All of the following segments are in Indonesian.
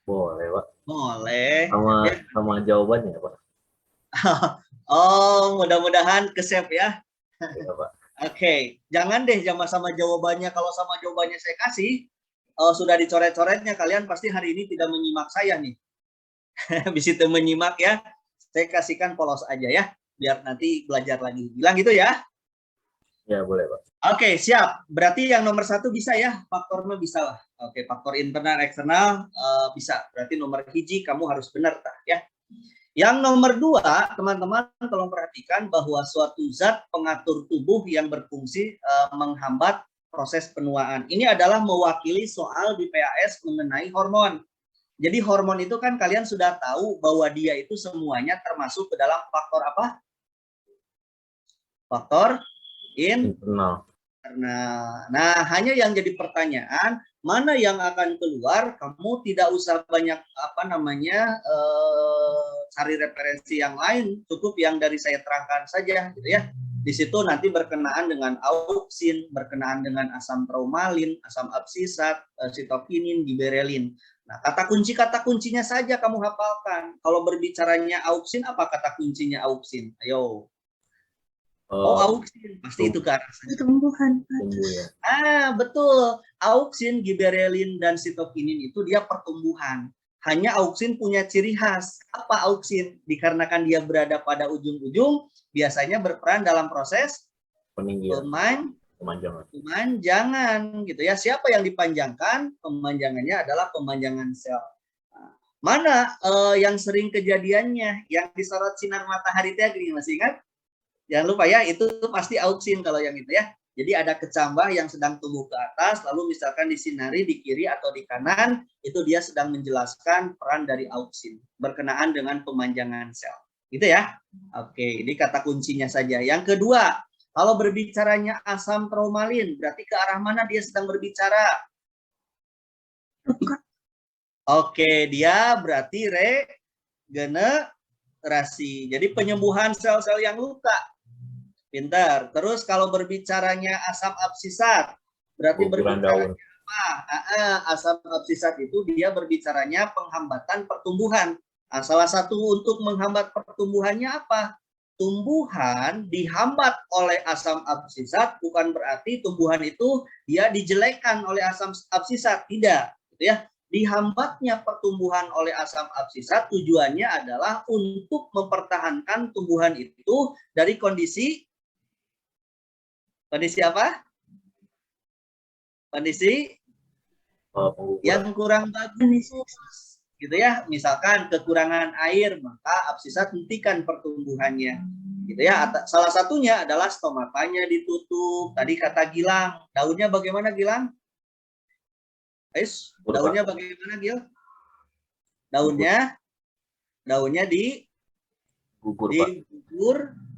Boleh, Pak. Boleh. Sama Ya. sama jawabannya, Pak. Oh, mudah-mudahan ke save ya. Iya, Pak. Oke, jangan deh jangan sama jawabannya. Kalau sama jawabannya saya kasih, sudah dicoret-coretnya, kalian pasti hari ini tidak menyimak saya nih. Habis itu menyimak ya, saya kasihkan polos aja ya, biar nanti belajar lagi. Bilang gitu ya. Ya, boleh, Pak. Oke, siap. Berarti yang nomor satu bisa ya, faktornya bisa lah. Oke, faktor internal, eksternal bisa. Berarti nomor hiji kamu harus benar ya. Yang nomor dua, teman-teman tolong perhatikan bahwa suatu zat pengatur tubuh yang berfungsi menghambat proses penuaan. Ini adalah mewakili soal di PAS mengenai hormon. Jadi hormon itu kan kalian sudah tahu bahwa dia itu semuanya termasuk ke dalam faktor apa? Faktor Internal. Nah, hanya yang jadi pertanyaan, mana yang akan keluar? Kamu tidak usah banyak cari referensi yang lain, cukup yang dari saya terangkan saja, gitu ya. Di situ nanti berkenaan dengan auksin, berkenaan dengan asam traumalin, asam absisat, sitokinin, giberelin. Nah, kata kuncinya saja kamu hafalkan. Kalau berbicaranya auksin, apa kata kuncinya auksin? Ayo. Oh, Oh, auksin, pasti itu ke arah sana. Tumbuhan. tumbuh ya. Betul. Auksin, giberelin, dan sitokinin itu dia pertumbuhan. Hanya auksin punya ciri khas. Apa auksin? Dikarenakan dia berada pada ujung-ujung, biasanya berperan dalam proses Peninggian, pemanjangan. pemanjangan gitu ya. Siapa yang dipanjangkan? Pemanjangannya adalah pemanjangan sel. Mana yang sering kejadiannya? Yang disorot sinar matahari tadi, masih ingat? Jangan lupa ya, itu pasti auksin kalau yang itu ya. Jadi ada kecambah yang sedang tumbuh ke atas, lalu misalkan disinari di kiri atau di kanan, itu dia sedang menjelaskan peran dari auksin berkenaan dengan pemanjangan sel. Gitu ya. Oke, ini kata kuncinya saja. Yang kedua, kalau berbicaranya asam traumalin, berarti ke arah mana dia sedang berbicara? Oke, dia berarti regenerasi. Jadi penyembuhan sel-sel yang luka. Pintar. Terus kalau berbicaranya asam absisat, berarti berbicara apa? Asam absisat itu dia berbicaranya penghambatan pertumbuhan. Nah, salah satu untuk menghambat pertumbuhannya apa? Tumbuhan dihambat oleh asam absisat bukan berarti tumbuhan itu dia dijelekan oleh asam absisat, tidak, gitu ya. Dihambatnya pertumbuhan oleh asam absisat tujuannya adalah untuk mempertahankan tumbuhan itu dari kondisi apa? Kondisi yang kurang bagus, gitu ya. Misalkan kekurangan air, maka absisat hentikan pertumbuhannya, gitu ya. Salah satunya adalah stomatanya ditutup. Tadi kata Gilang, daunnya bagaimana Gilang? Daunnya bagaimana Gil? Daunnya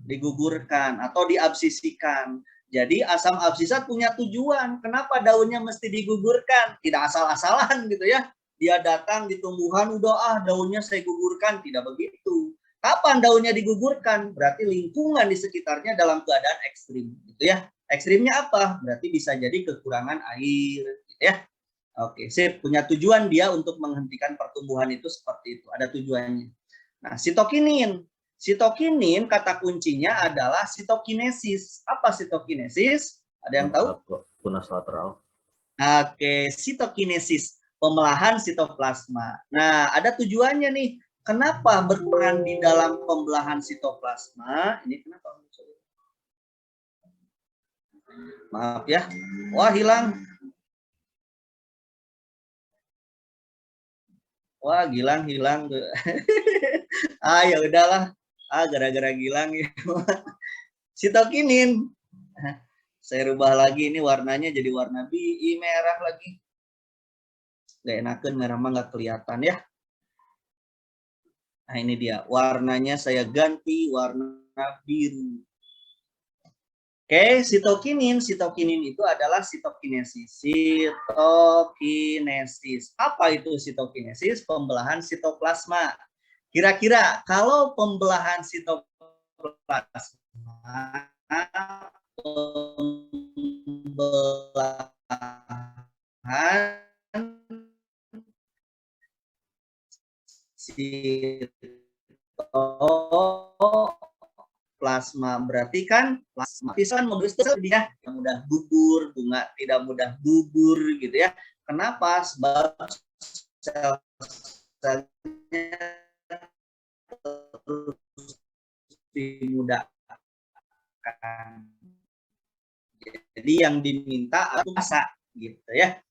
digugurkan atau diabsisikan. Jadi asam absisat punya tujuan. Kenapa daunnya mesti digugurkan? Tidak asal-asalan gitu ya. Dia datang di tumbuhan, udah daunnya saya gugurkan. Tidak begitu. Kapan daunnya digugurkan? Berarti lingkungan di sekitarnya dalam keadaan ekstrim. Gitu ya. Ekstrimnya apa? Berarti bisa jadi kekurangan air. Gitu ya. Oke, sip. Punya tujuan dia untuk menghentikan pertumbuhan itu seperti itu. Ada tujuannya. Nah, sitokinin. Sitokinin kata kuncinya adalah sitokinesis. Apa sitokinesis? Ada yang tahu? Tunas lateral. Oke, sitokinesis, pembelahan sitoplasma. Nah, ada tujuannya nih. Kenapa berperan di dalam pembelahan sitoplasma? Ini kenapa? Maaf ya. Wah, hilang. Wah, Gilang hilang. Ya udahlah. Gara-gara Gilang ya. Sitokinin. Saya rubah lagi ini warnanya jadi warna merah lagi. Gak enakan merah mah nggak kelihatan ya. Nah ini dia warnanya saya ganti warna biru. Oke, sitokinin. Sitokinin itu adalah sitokinesis. Sitokinesis. Apa itu sitokinesis? Pembelahan sitoplasma. Kira-kira kalau pembelahan sitoplasma, pembelahan sitoplasma. Berarti kan plasma pisan dia yang mudah gugur, bunga tidak mudah gugur gitu ya. Kenapa? Sebab sel-selnya terus dimudahkan. Jadi yang diminta itu masa gitu ya.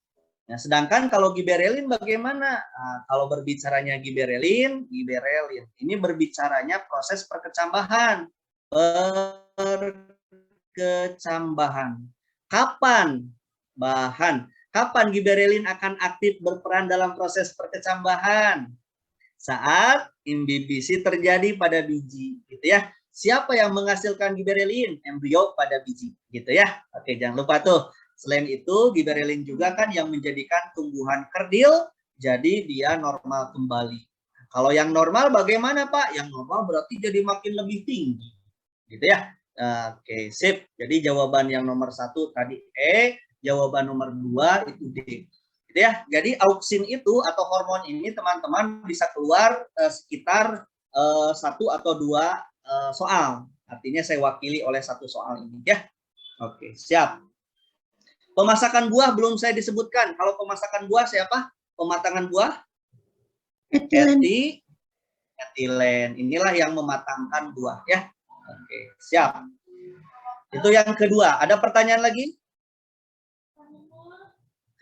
Nah, sedangkan kalau giberelin bagaimana? Nah, kalau berbicaranya giberelin ini berbicaranya proses perkecambahan. Kapan Kapan giberelin akan aktif berperan dalam proses perkecambahan? Saat imbibisi terjadi pada biji, gitu ya. Siapa yang menghasilkan giberelin? Embrio pada biji, gitu ya. Oke, jangan lupa tuh. Selain itu, giberelin juga kan yang menjadikan tumbuhan kerdil, jadi dia normal kembali. Kalau yang normal bagaimana, Pak? Yang normal berarti jadi makin lebih tinggi, gitu ya. Oke, sip. Jadi jawaban yang nomor 1 tadi E, jawaban nomor 2 itu D. Gitu ya. Jadi auksin itu atau hormon ini teman-teman bisa keluar sekitar 1 atau 2 soal. Artinya saya wakili oleh 1 soal ini ya. Oke, siap. Pemasakan buah belum saya disebutkan. Kalau pemasakan buah siapa? Pematangan buah? Etilen. Inilah yang mematangkan buah ya. Oke, siap. Itu yang kedua. Ada pertanyaan lagi?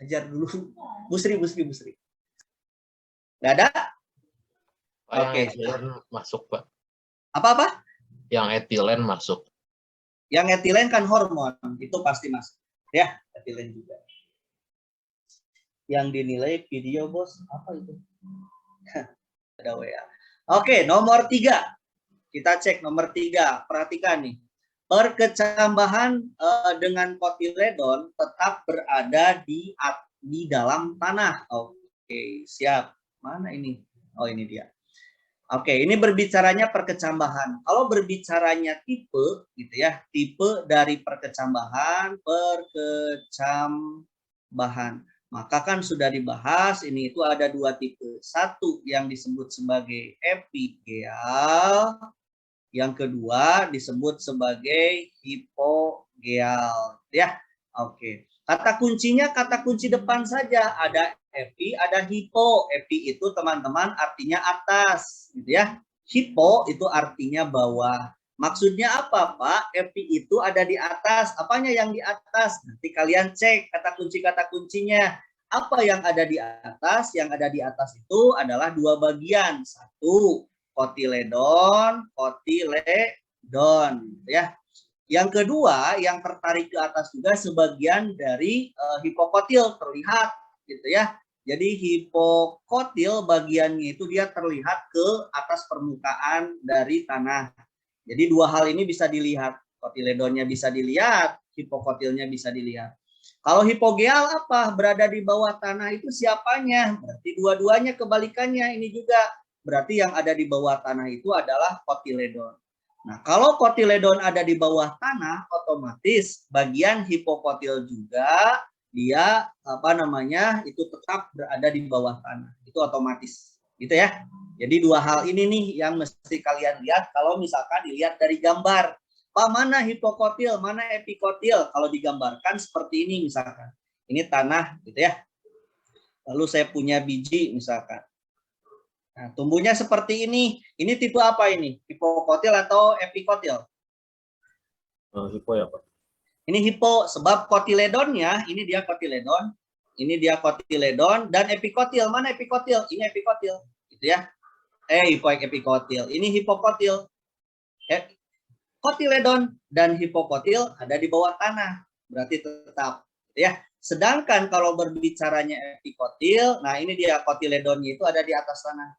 Ajar dulu. Busri. Nggak ada? Oke. Etilen masuk, Pak. Apa? Yang etilen masuk. Yang etilen kan hormon, itu pasti masuk. Ya, etilen juga. Yang dinilai video, Bos. Apa itu? Ada WA. Oke, nomor 3. Kita cek nomor 3. Perhatikan nih. Perkecambahan dengan kotiledon tetap berada di dalam tanah. Oke, siap. Mana ini? Oh, ini dia. Oke, ini berbicaranya perkecambahan. Kalau berbicaranya tipe, gitu ya, tipe dari perkecambahan, maka kan sudah dibahas. Ini itu ada 2 tipe. Satu yang disebut sebagai epigeal, yang kedua disebut sebagai hipogeal, ya. Oke. Kata kuncinya kata kunci depan saja, ada epi, ada hipo. Epi itu teman-teman artinya atas, gitu ya. Hipo itu artinya bawah. Maksudnya apa, Pak? Epi itu ada di atas. Apanya yang di atas? Nanti kalian cek kata kuncinya. Apa yang ada di atas? Yang ada di atas itu adalah 2 bagian. 1 kotiledon, ya. Yang kedua, yang tertarik ke atas juga sebagian dari hipokotil terlihat, gitu ya. Jadi hipokotil bagiannya itu dia terlihat ke atas permukaan dari tanah. Jadi 2 hal ini bisa dilihat. Kotiledonnya bisa dilihat, hipokotilnya bisa dilihat. Kalau hipogeal apa? Berada di bawah tanah itu siapanya? Berarti dua-duanya kebalikannya ini juga. Berarti yang ada di bawah tanah itu adalah kotiledon. Nah, kalau kotiledon ada di bawah tanah, otomatis bagian hipokotil juga dia itu tetap berada di bawah tanah. Itu otomatis, gitu ya. Jadi 2 hal ini nih yang mesti kalian lihat kalau misalkan dilihat dari gambar. Pak, mana hipokotil, mana epikotil? Kalau digambarkan seperti ini misalkan. Ini tanah, gitu ya. Lalu saya punya biji misalkan. Nah, tumbuhnya seperti ini. Ini tipe apa ini? Hipokotil atau epikotil? Hipo ya, Pak. Ini hipo, sebab kotiledonnya, ini dia kotiledon. Ini dia kotiledon dan epikotil. Mana epikotil? Ini epikotil, gitu ya. Epikotil. Ini hipokotil. Kotiledon dan hipokotil ada di bawah tanah. Berarti tetap, gitu ya. Sedangkan kalau berbicaranya epikotil, nah ini dia kotiledonnya itu ada di atas tanah.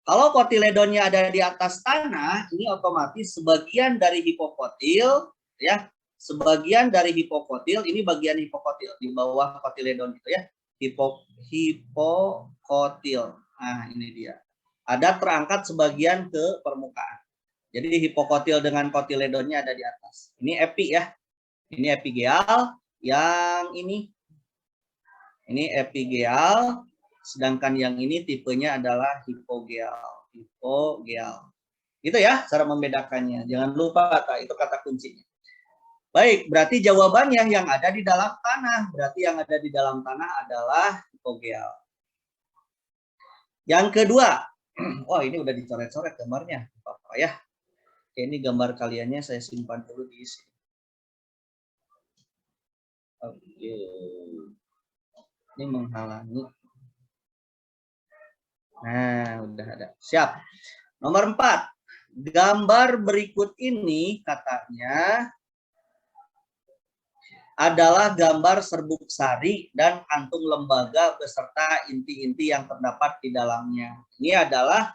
Kalau kotiledonnya ada di atas tanah, ini otomatis sebagian dari hipokotil, ya, sebagian dari hipokotil, ini bagian hipokotil di bawah kotiledon itu ya, hipokotil. Nah ini dia, ada terangkat sebagian ke permukaan. Jadi hipokotil dengan kotiledonnya ada di atas. Ini epi ya, ini epigeal, yang ini epigeal. Sedangkan yang ini tipenya adalah hipogeal. Hipogeal. Gitu ya cara membedakannya. Jangan lupa itu kata kuncinya. Baik, berarti jawabannya yang ada di dalam tanah. Berarti yang ada di dalam tanah adalah hipogeal. Yang kedua, wah ini udah dicoret-coret gambarnya, Bapak ya. Oke, ini gambar kaliannya saya simpan dulu di sini. Oke, ini menghalangi. Nah, udah ada. Siap. Nomor 4. Gambar berikut ini katanya adalah gambar serbuk sari dan kantung lembaga beserta inti-inti yang terdapat di dalamnya. Ini adalah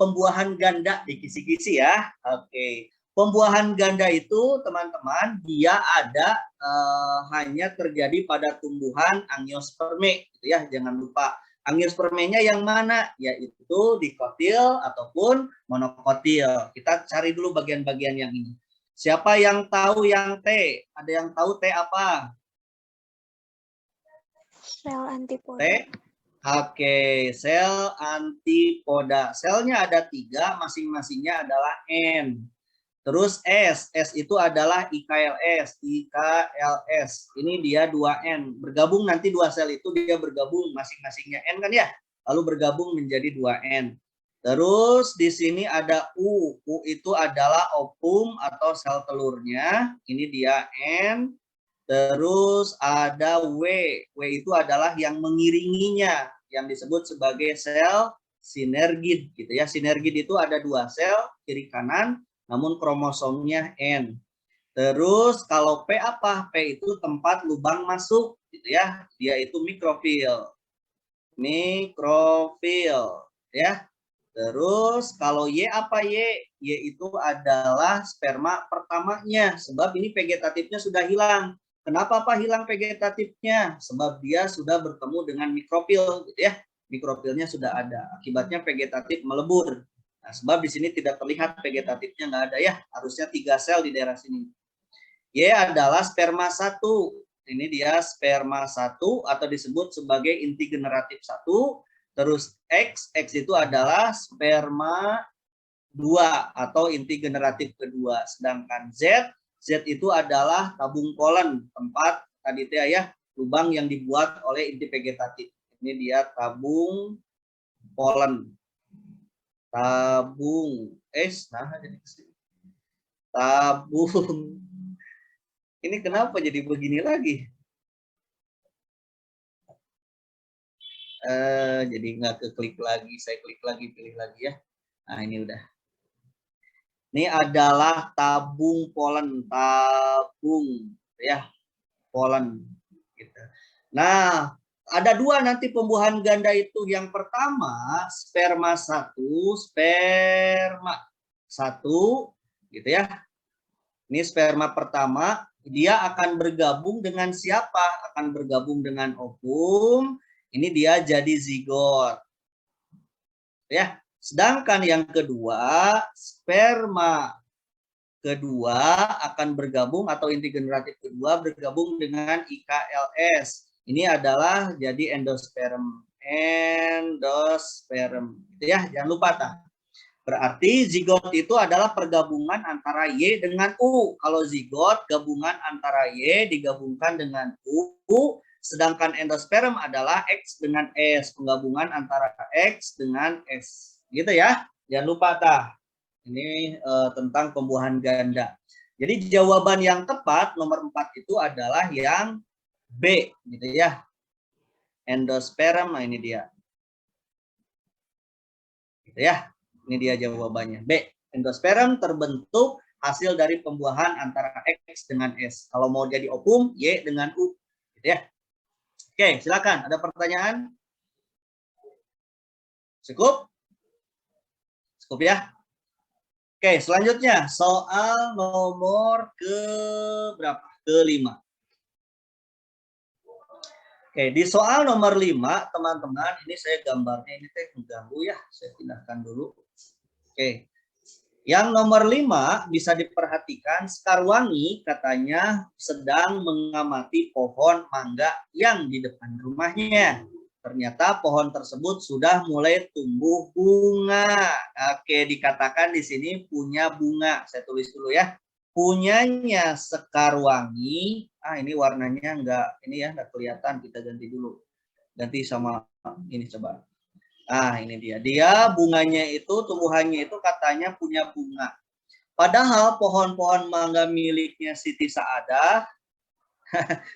pembuahan ganda di kisi-kisi ya. Oke. Pembuahan ganda itu teman-teman dia ada hanya terjadi pada tumbuhan angiosperme gitu ya. Jangan lupa angiospermenya yang mana? Yaitu dikotil ataupun monokotil. Kita cari dulu bagian-bagian yang ini. Siapa yang tahu yang T? Ada yang tahu T apa? Sel antipoda. T. Oke, sel antipoda. Selnya ada 3, masing-masingnya adalah N. Terus S. S itu adalah IKLS. IKLS. Ini dia 2N. Bergabung nanti 2 sel itu dia bergabung masing-masingnya N kan ya? Lalu bergabung menjadi 2N. Terus di sini ada U. U itu adalah ovum atau sel telurnya. Ini dia N. Terus ada W. W itu adalah yang mengiringinya, yang disebut sebagai sel sinergid gitu ya. Sinergid itu ada 2 sel kiri kanan, namun kromosomnya N. Terus kalau P apa? P itu tempat lubang masuk gitu ya. Dia itu mikrofil. Mikrofil ya. Terus kalau Y apa Y? Y itu adalah sperma pertamanya. Sebab ini vegetatifnya sudah hilang. Kenapa Pak hilang vegetatifnya? Sebab dia sudah bertemu dengan mikrofil gitu ya. Mikrofilnya sudah ada. Akibatnya vegetatif melebur. Nah, sebab di sini tidak terlihat vegetatifnya nggak ada ya. Harusnya 3 sel di daerah sini. Y adalah sperma 1. Ini dia sperma 1 atau disebut sebagai inti generatif 1. Terus X itu adalah sperma 2 atau inti generatif kedua. Sedangkan Z itu adalah tabung polen, tempat tadi ya, lubang yang dibuat oleh inti vegetatif. Ini dia tabung polen. Tabung tabung. Ini kenapa jadi begini lagi? Jadi nggak keklik lagi, saya klik lagi, pilih lagi ya. Nah ini udah. Ini adalah tabung polen, tabung ya polen. Gitu. Nah ada 2 nanti pembuahan ganda itu. Yang pertama sperma 1, gitu ya. Ini sperma pertama, dia akan bergabung dengan siapa? Akan bergabung dengan ovum. Ini dia jadi zigot. Ya, sedangkan yang kedua, sperma kedua akan bergabung atau inti generatif kedua bergabung dengan IKLS. Ini adalah jadi endosperm. Endosperm. Gitu ya, jangan lupa tak. Berarti zigot itu adalah pergabungan antara Y dengan U. Kalau zigot gabungan antara Y digabungkan dengan U. Sedangkan endosperm adalah X dengan S, penggabungan antara X dengan S. Gitu ya. Jangan lupa tah. Ini tentang pembuahan ganda. Jadi jawaban yang tepat nomor 4 itu adalah yang B gitu ya. Endosperm, nah ini dia. Gitu ya. Ini dia jawabannya. B. Endosperm terbentuk hasil dari pembuahan antara X dengan S. Kalau mau jadi ovum, Y dengan U. Gitu ya. Oke, silakan. Ada pertanyaan? Cukup? Cukup ya? Oke, selanjutnya soal nomor berapa? Ke-5. Oke, di soal nomor 5, teman-teman, ini saya gambarnya ini teh mengganggu ya. Saya pindahkan dulu. Oke. Yang nomor 5 bisa diperhatikan, Sekarwangi katanya sedang mengamati pohon mangga yang di depan rumahnya. ternyata pohon tersebut sudah mulai tumbuh bunga. Oke, dikatakan di sini punya bunga. Saya tulis dulu ya. Punyanya Sekarwangi. Ini warnanya enggak, ini ya enggak kelihatan. Kita ganti dulu. Ganti sama ini coba. Ini dia. Dia bunganya itu, tumbuhannya itu katanya punya bunga. Padahal pohon-pohon mangga miliknya Siti Saadah,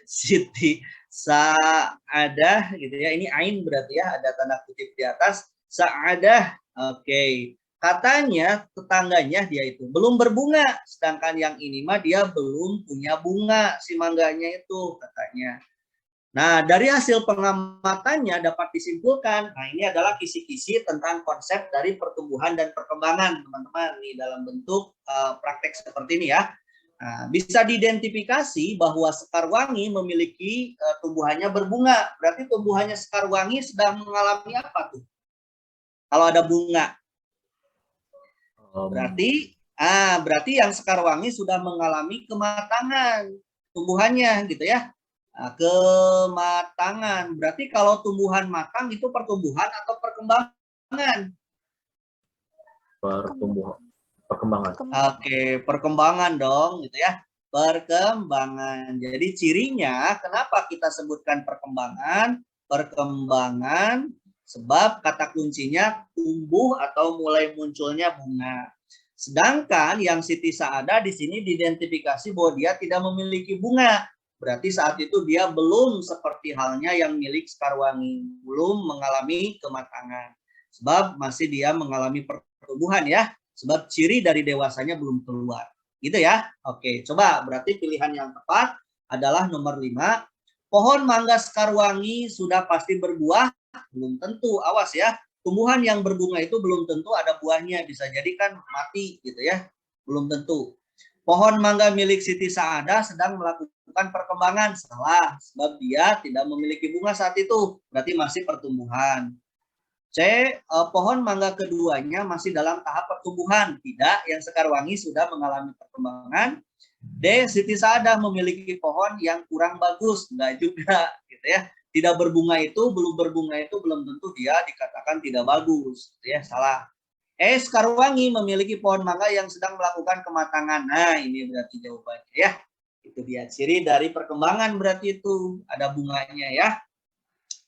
Siti Saadah gitu ya. Ini ain berarti ya, ada tanda kutip di atas. Saadah. Oke. Katanya tetangganya dia itu belum berbunga, sedangkan yang ini mah dia belum punya bunga si mangganya itu katanya. Nah, dari hasil pengamatannya dapat disimpulkan, ini adalah kisi-kisi tentang konsep dari pertumbuhan dan perkembangan, teman-teman, nih dalam bentuk praktek seperti ini ya. Nah, bisa diidentifikasi bahwa Sekarwangi memiliki tumbuhannya berbunga. Berarti tumbuhannya Sekarwangi sedang mengalami apa tuh? Kalau ada bunga. Berarti yang Sekarwangi sudah mengalami kematangan tumbuhannya gitu ya. Kematangan. Berarti kalau tumbuhan matang itu pertumbuhan atau perkembangan? Perkembangan. Oke, perkembangan dong gitu ya. Perkembangan. Jadi cirinya kenapa kita sebutkan perkembangan? Perkembangan sebab kata kuncinya tumbuh atau mulai munculnya bunga. Sedangkan yang Siti Saadah di sini diidentifikasi bahwa dia tidak memiliki bunga. Berarti saat itu dia belum seperti halnya yang milik Sekarwangi, belum mengalami kematangan. Sebab masih dia mengalami pertumbuhan ya. Sebab ciri dari dewasanya belum keluar. Gitu ya. Oke, coba berarti pilihan yang tepat adalah nomor 5. Pohon mangga Sekarwangi sudah pasti berbuah? Belum tentu, awas ya. Tumbuhan yang berbunga itu belum tentu ada buahnya, bisa jadi kan mati gitu ya. Belum tentu. Pohon mangga milik Siti Saadah sedang melakukan perkembangan, salah, sebab dia tidak memiliki bunga saat itu, berarti masih pertumbuhan. C, pohon mangga keduanya masih dalam tahap pertumbuhan, tidak, yang Sekarwangi sudah mengalami perkembangan. D, Siti Saadah memiliki pohon yang kurang bagus, enggak juga gitu ya. Tidak berbunga itu, belum berbunga itu belum tentu dia dikatakan tidak bagus, gitu ya, salah. Sekarwangi memiliki pohon mangga yang sedang melakukan kematangan. Nah, ini berarti jawabannya ya. Itu dia ciri dari perkembangan, berarti itu ada bunganya ya.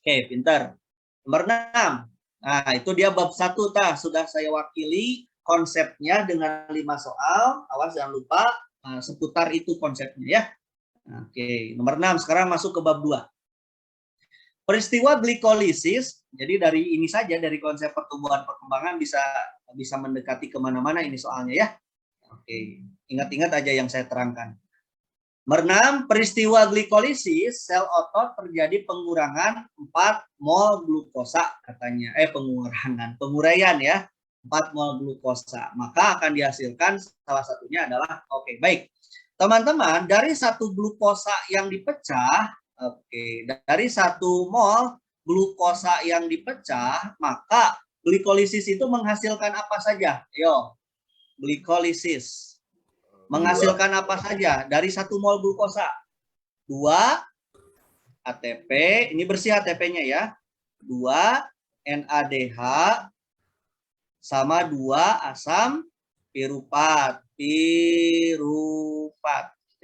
Oke, pintar. Nomor 6. Nah, itu dia bab 1 sudah saya wakili konsepnya dengan 5 soal. Awas jangan lupa seputar itu konsepnya ya. Oke, nomor 6. Sekarang masuk ke bab 2. Peristiwa glikolisis, jadi dari ini saja, dari konsep pertumbuhan perkembangan bisa mendekati kemana-mana ini soalnya ya. Oke, ingat-ingat aja yang saya terangkan. Nomor 6, peristiwa glikolisis, sel otot terjadi pengurangan 4 mol glukosa katanya. Penguraian ya, 4 mol glukosa. Maka akan dihasilkan salah satunya adalah, oke, baik. Teman-teman, dari satu glukosa yang dipecah, dari 1 mol glukosa yang dipecah, maka glikolisis itu menghasilkan apa saja? Yo, glikolisis menghasilkan apa saja dari 1 mol glukosa? 2 ATP, ini bersih ATP-nya ya. 2 NADH sama 2 asam piruvat.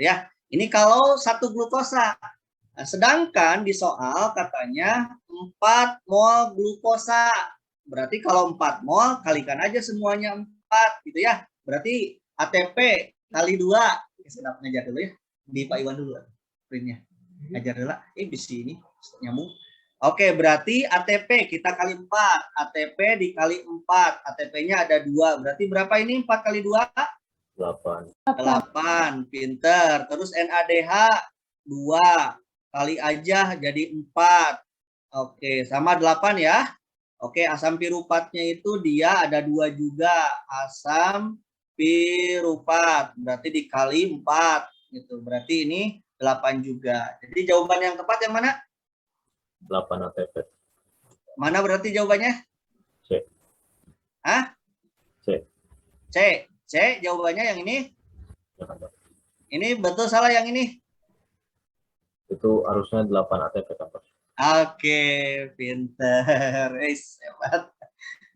Ya. Ini kalau 1 glukosa. Nah, sedangkan di soal katanya 4 mol glukosa. Berarti kalau 4 mol kalikan aja semuanya 4 gitu ya. Berarti ATP kali 2. Saya ngajar dulu ya. Di Pak Iwan dulu printnya. Ngajar dulu. Di sini nyambung. Oke, berarti ATP kita kali 4. ATP dikali 4. ATP-nya ada 2. Berarti berapa ini 4 kali 2? 8. 8. Pinter. Terus NADH 2. Kali aja jadi 4. Oke, sama 8 ya. Oke, asam piruvatnya itu dia ada 2 juga. Asam piruvat. Berarti dikali 4. Gitu. Berarti ini 8 juga. Jadi jawaban yang tepat yang mana? 8 ATP. Mana berarti jawabannya? C. Hah? C. C. C jawabannya yang ini? Ini betul salah yang ini? Itu harusnya 8 ATP kan, Pak? Oke, pinter. Hebat.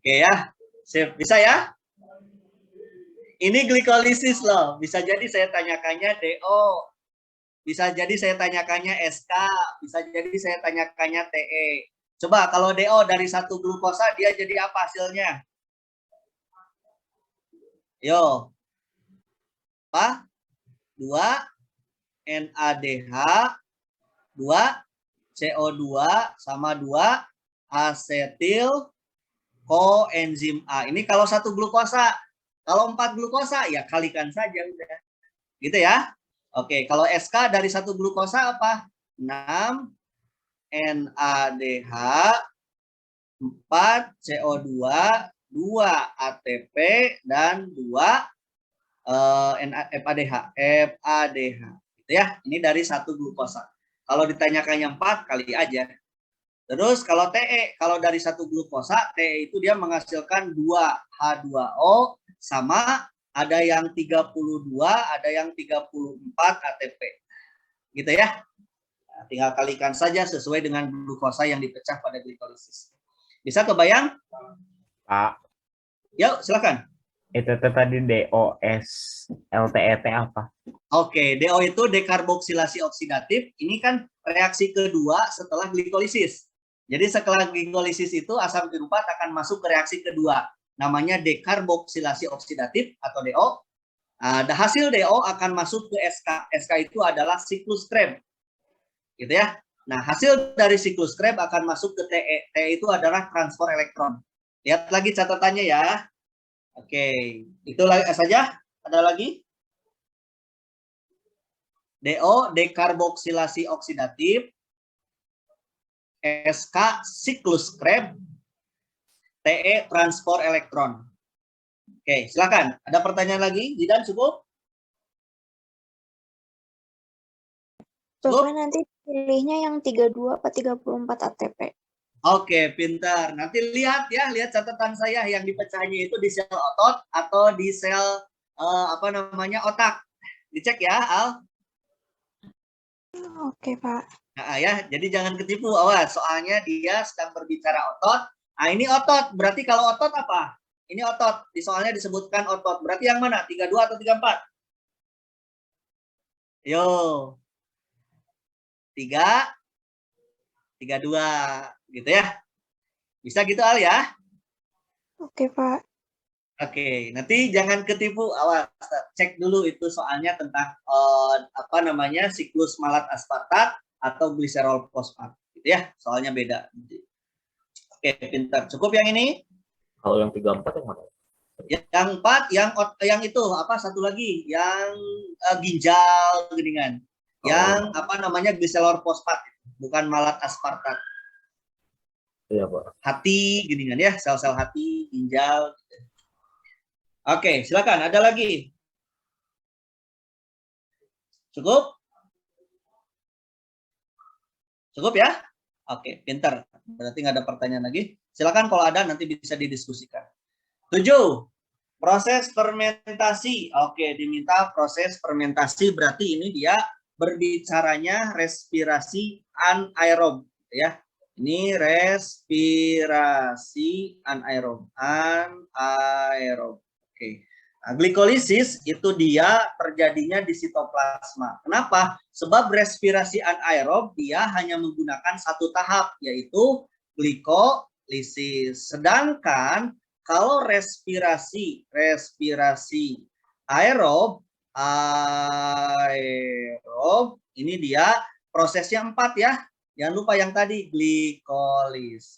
Oke ya, sip. Bisa ya? Ini glikolisis loh. Bisa jadi saya tanyakannya DO. Bisa jadi saya tanyakannya SK. Bisa jadi saya tanyakannya TE. Coba kalau DO dari 1 glukosa, dia jadi apa hasilnya? Yo, apa? 2 NADH, 2 CO2 sama 2 asetil koenzim A. Ini kalau 1 glukosa. Kalau 4 glukosa ya kalikan saja udah. Gitu ya. Oke, kalau SK dari 1 glukosa apa? 6 NADH, 4 CO2, 2 ATP dan 2 FADH. Gitu ya. Ini dari 1 glukosa. Kalau ditanyakannya 4 kali aja. Terus kalau TE, kalau dari 1 glukosa, TE itu dia menghasilkan 2 H2O sama ada yang 32, ada yang 34 ATP. Gitu ya. Nah, tinggal kalikan saja sesuai dengan glukosa yang dipecah pada glikolisis. Bisa kebayang? Pak, Yuk, silakan. itu tadi DOS LTET apa? Oke, DO itu dekarboksilasi oksidatif. Ini kan reaksi kedua setelah glikolisis. Jadi setelah glikolisis itu asam piruvat akan masuk ke reaksi kedua. Namanya dekarboksilasi oksidatif atau DO. Hasil DO akan masuk ke SK. SK itu adalah siklus Krebs. Gitu ya. Nah, hasil dari siklus Krebs akan masuk ke TE. TE itu adalah transfer elektron. Lihat lagi catatannya ya. Oke, itu saja. Ada lagi? DO dekarboksilasi oksidatif, SK siklus Krebs, TE transport elektron. Oke, silakan. Ada pertanyaan lagi? Zidan cukup? Bapak nanti pilihnya yang 32 atau 34 ATP. Oke, pintar. Nanti lihat ya, lihat catatan saya yang dipecahnya itu di sel otot atau di sel otak. Dicek ya, Al. Oke, Pak. Nah, ya, jadi jangan ketipu. Awas, soalnya dia sedang berbicara otot. Nah, ini otot. Berarti kalau otot apa? Ini otot. Di soalnya disebutkan otot. Berarti yang mana? 32 atau 34? Yo. 3, 32. Gitu ya. Bisa gitu, Al ya? Oke, Pak. Oke, nanti jangan ketipu. Awas, cek dulu itu soalnya tentang siklus malat aspartat atau gliserol fosfat. Gitu ya, soalnya beda. Oke, pintar. Cukup yang ini? Kalau yang 34 yang mana? Yang 4, yang itu apa satu lagi? Yang ginjal geningan. Yang gliserol fosfat, bukan malat aspartat. Iya, Pak. Hati geningan ya, sel-sel hati, ginjal. Oke, silakan. Ada lagi? Cukup? Cukup ya? Oke, pintar. Berarti nggak ada pertanyaan lagi. Silakan kalau ada nanti bisa didiskusikan. 7. Proses fermentasi. Oke, diminta proses fermentasi, berarti ini dia berbicaranya respirasi anaerob ya. Ini respirasi anaerob. Anaerob. Oke. Nah, glikolisis itu dia terjadinya di sitoplasma. Kenapa? Sebab respirasi anaerob dia hanya menggunakan satu tahap, yaitu glikolisis. Sedangkan kalau respirasi aerob ini dia prosesnya 4 ya. Jangan lupa yang tadi glikolisis,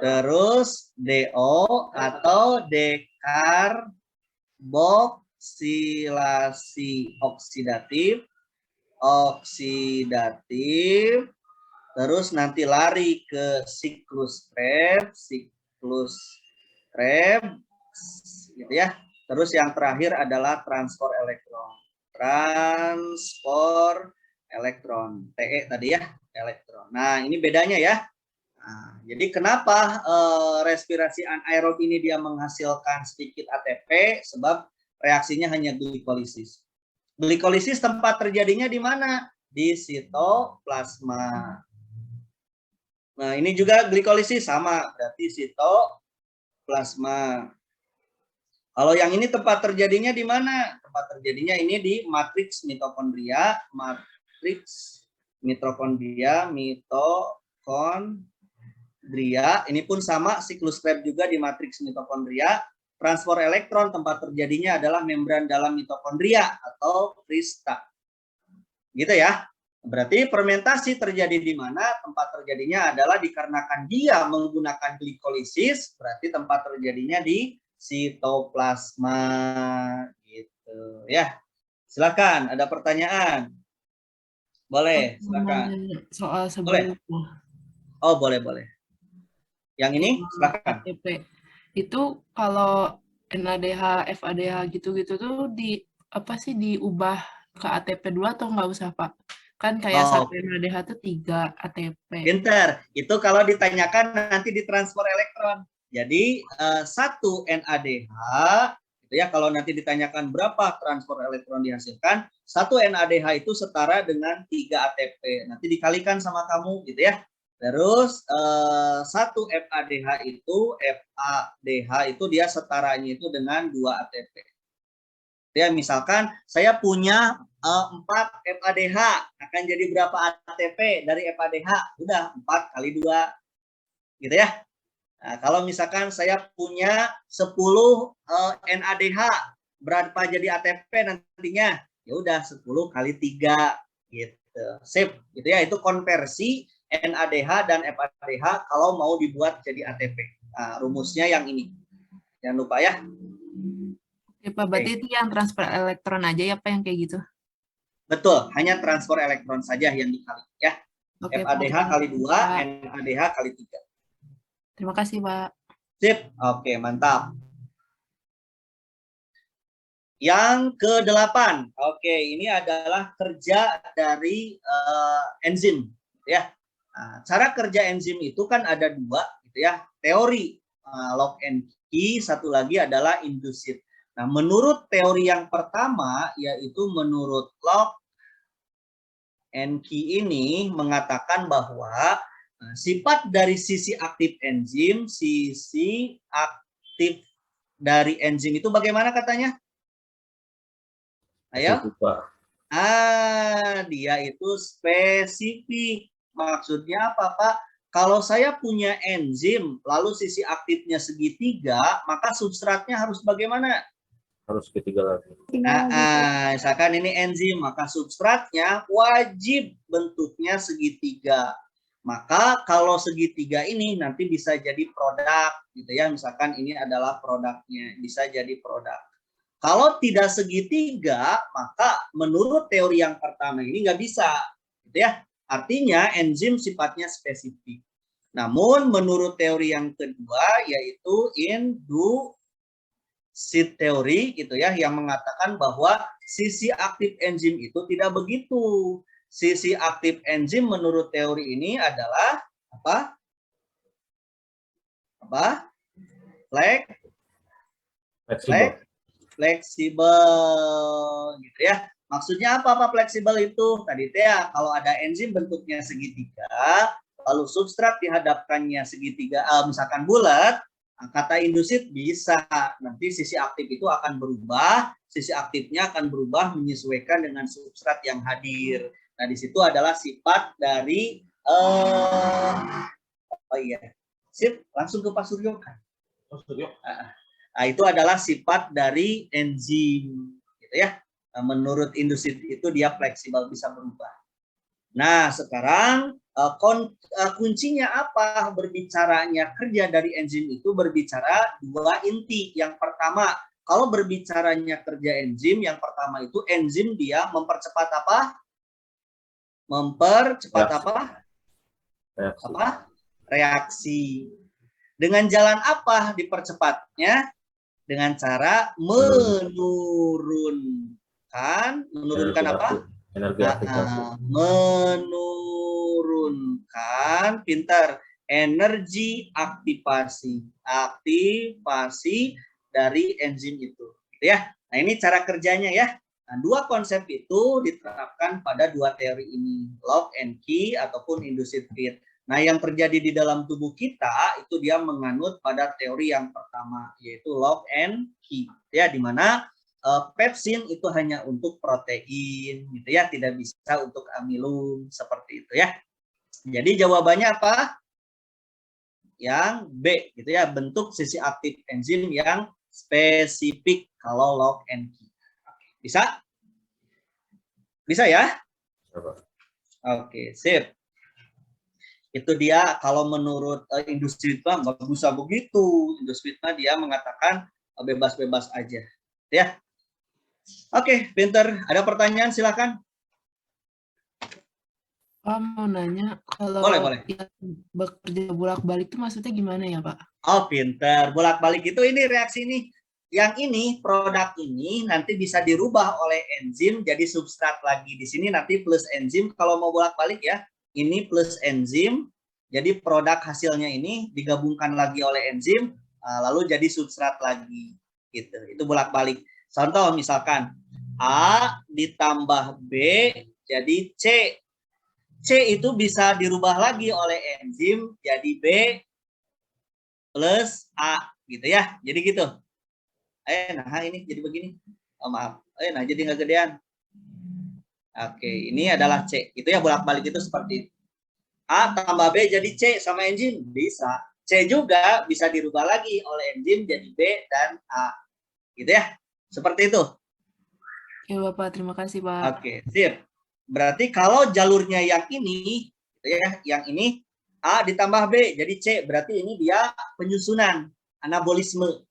terus DO atau dekarboksilasi oksidatif, terus nanti lari ke siklus Krebs, gitu ya. Terus yang terakhir adalah transport elektron, TE tadi ya, elektron. Nah, ini bedanya ya. Nah, jadi kenapa respirasi anaerob ini dia menghasilkan sedikit ATP? Sebab reaksinya hanya glikolisis. Glikolisis tempat terjadinya di mana? di sitoplasma. Nah, ini juga glikolisis sama, berarti sitoplasma. Kalau yang ini tempat terjadinya di mana? Tempat terjadinya ini di matriks mitokondria, ini pun sama, siklus Krebs juga di matriks mitokondria. Transfer elektron tempat terjadinya adalah membran dalam mitokondria atau krista. Gitu ya. Berarti fermentasi terjadi di mana? Tempat terjadinya adalah dikarenakan dia menggunakan glikolisis, berarti tempat terjadinya di sitoplasma gitu ya. Silakan, ada pertanyaan? Boleh, silakan. Soal Boleh. sebelumnya. Oh, boleh. Yang ini silakan. ATP itu kalau NADH, FADH gitu-gitu tuh diubah ke ATP dulu atau nggak usah, Pak? Kan kayak satu NADH tuh 3 ATP. Pinter. Itu kalau ditanyakan nanti ditransfer elektron. Jadi satu NADH gitu ya, kalau nanti ditanyakan berapa transfer elektron dihasilkan, satu NADH itu setara dengan 3 ATP. Nanti dikalikan sama kamu gitu ya. Terus satu FADH itu dia setaranya itu dengan 2 ATP. Ya, misalkan saya punya 4 FADH, akan jadi berapa ATP dari FADH? Udah 4 kali 2 gitu ya. Nah, kalau misalkan saya punya 10 NADH, berapa jadi ATP nantinya? Ya udah 10 kali 3 gitu. Sip, gitu ya. Itu konversi NADH dan FADH kalau mau dibuat jadi ATP. Nah, rumusnya yang ini. Jangan lupa ya. Oke, Pak, berarti itu yang transfer elektron aja ya, Pak, yang kayak gitu? Betul, hanya transfer elektron saja yang dikali ya. Oke, FADH Pak. kali 2, NADH kali 3. Terima kasih, Pak. Sip, oke, mantap. Yang ke-8, oke, ini adalah kerja dari enzim, ya. Nah, cara kerja enzim itu kan ada 2, gitu ya. Teori lock and key, satu lagi adalah induced. Nah, menurut teori yang pertama, yaitu menurut lock and key ini mengatakan bahwa sifat dari sisi aktif enzim, sisi aktif dari enzim itu bagaimana katanya? Ayo. Dia itu spesifik. Maksudnya apa, Pak? Kalau saya punya enzim, lalu sisi aktifnya segitiga, maka substratnya harus bagaimana? Harus segitiga lagi. Misalkan ini enzim, maka substratnya wajib bentuknya segitiga. Maka kalau segitiga ini nanti bisa jadi produk, gitu ya. Misalkan ini adalah produknya, bisa jadi produk. Kalau tidak segitiga, maka menurut teori yang pertama ini nggak bisa, gitu ya. Artinya enzim sifatnya spesifik. Namun menurut teori yang kedua, yaitu induced teori, gitu ya, yang mengatakan bahwa sisi aktif enzim itu tidak begitu. Sisi aktif enzim menurut teori ini adalah apa? Fleksibel, gitu ya. Maksudnya apa fleksibel itu? Tadi ya, kalau ada enzim bentuknya segitiga, lalu substrat dihadapkannya segitiga, misalkan bulat, kata induced bisa. Nanti sisi aktif itu akan berubah, sisi aktifnya akan berubah menyesuaikan dengan substrat yang hadir. Nah, di situ adalah sifat dari sip, langsung ke Pak Suryo kan? Pak Suryo. Nah, itu adalah sifat dari enzim, gitu ya. Nah, menurut induced itu dia fleksibel, bisa berubah. Nah, sekarang kuncinya apa berbicaranya kerja dari enzim itu? Berbicara 2 inti. Yang pertama, kalau berbicaranya kerja enzim, yang pertama itu enzim dia mempercepat apa? Reaksi. Dengan jalan apa dipercepatnya? Dengan cara menurunkan apa? Energi aktivasi. Menurunkan, pintar, energi aktivasi dari enzim itu, gitu ya. Nah, ini cara kerjanya ya. Nah, dua konsep itu diterapkan pada dua teori ini, lock and key ataupun induced fit. Nah, yang terjadi di dalam tubuh kita itu dia menganut pada teori yang pertama, yaitu lock and key. Ya, di mana pepsin itu hanya untuk protein, gitu ya, tidak bisa untuk amilum seperti itu ya. Jadi jawabannya apa? Yang B, gitu ya, bentuk sisi aktif enzim yang spesifik kalau lock and key. Bisa? Bisa ya? Coba. Oke, sip. Itu dia kalau menurut industri itu nggak bisa begitu. Industri itu dia mengatakan bebas-bebas aja. Ya. Oke, pinter. Ada pertanyaan silakan. Pak mau nanya, kalau Boleh. yang bekerja bolak-balik itu maksudnya gimana ya, Pak? Oh, pinter. Bolak-balik itu ini reaksi ini. Yang ini, produk ini nanti bisa dirubah oleh enzim jadi substrat lagi. Di sini nanti plus enzim kalau mau bolak-balik ya. Ini plus enzim, jadi produk hasilnya ini digabungkan lagi oleh enzim, lalu jadi substrat lagi. Gitu. Itu bolak-balik. Contoh misalkan A ditambah B jadi C. C itu bisa dirubah lagi oleh enzim jadi B plus A. Gitu ya. Jadi gitu. Nah ini jadi begini. Oh maaf. Nah jadi nggak gedean. Oke, ini adalah C. Itu ya bolak-balik itu seperti itu. A tambah B jadi C sama enzim bisa. C juga bisa dirubah lagi oleh enzim jadi B dan A. Gitu ya. Seperti itu. Ya Bapak, terima kasih Pak. Oke, sip. Berarti kalau jalurnya yang ini, gitu ya, yang ini A ditambah B jadi C. Berarti ini dia penyusunan anabolisme.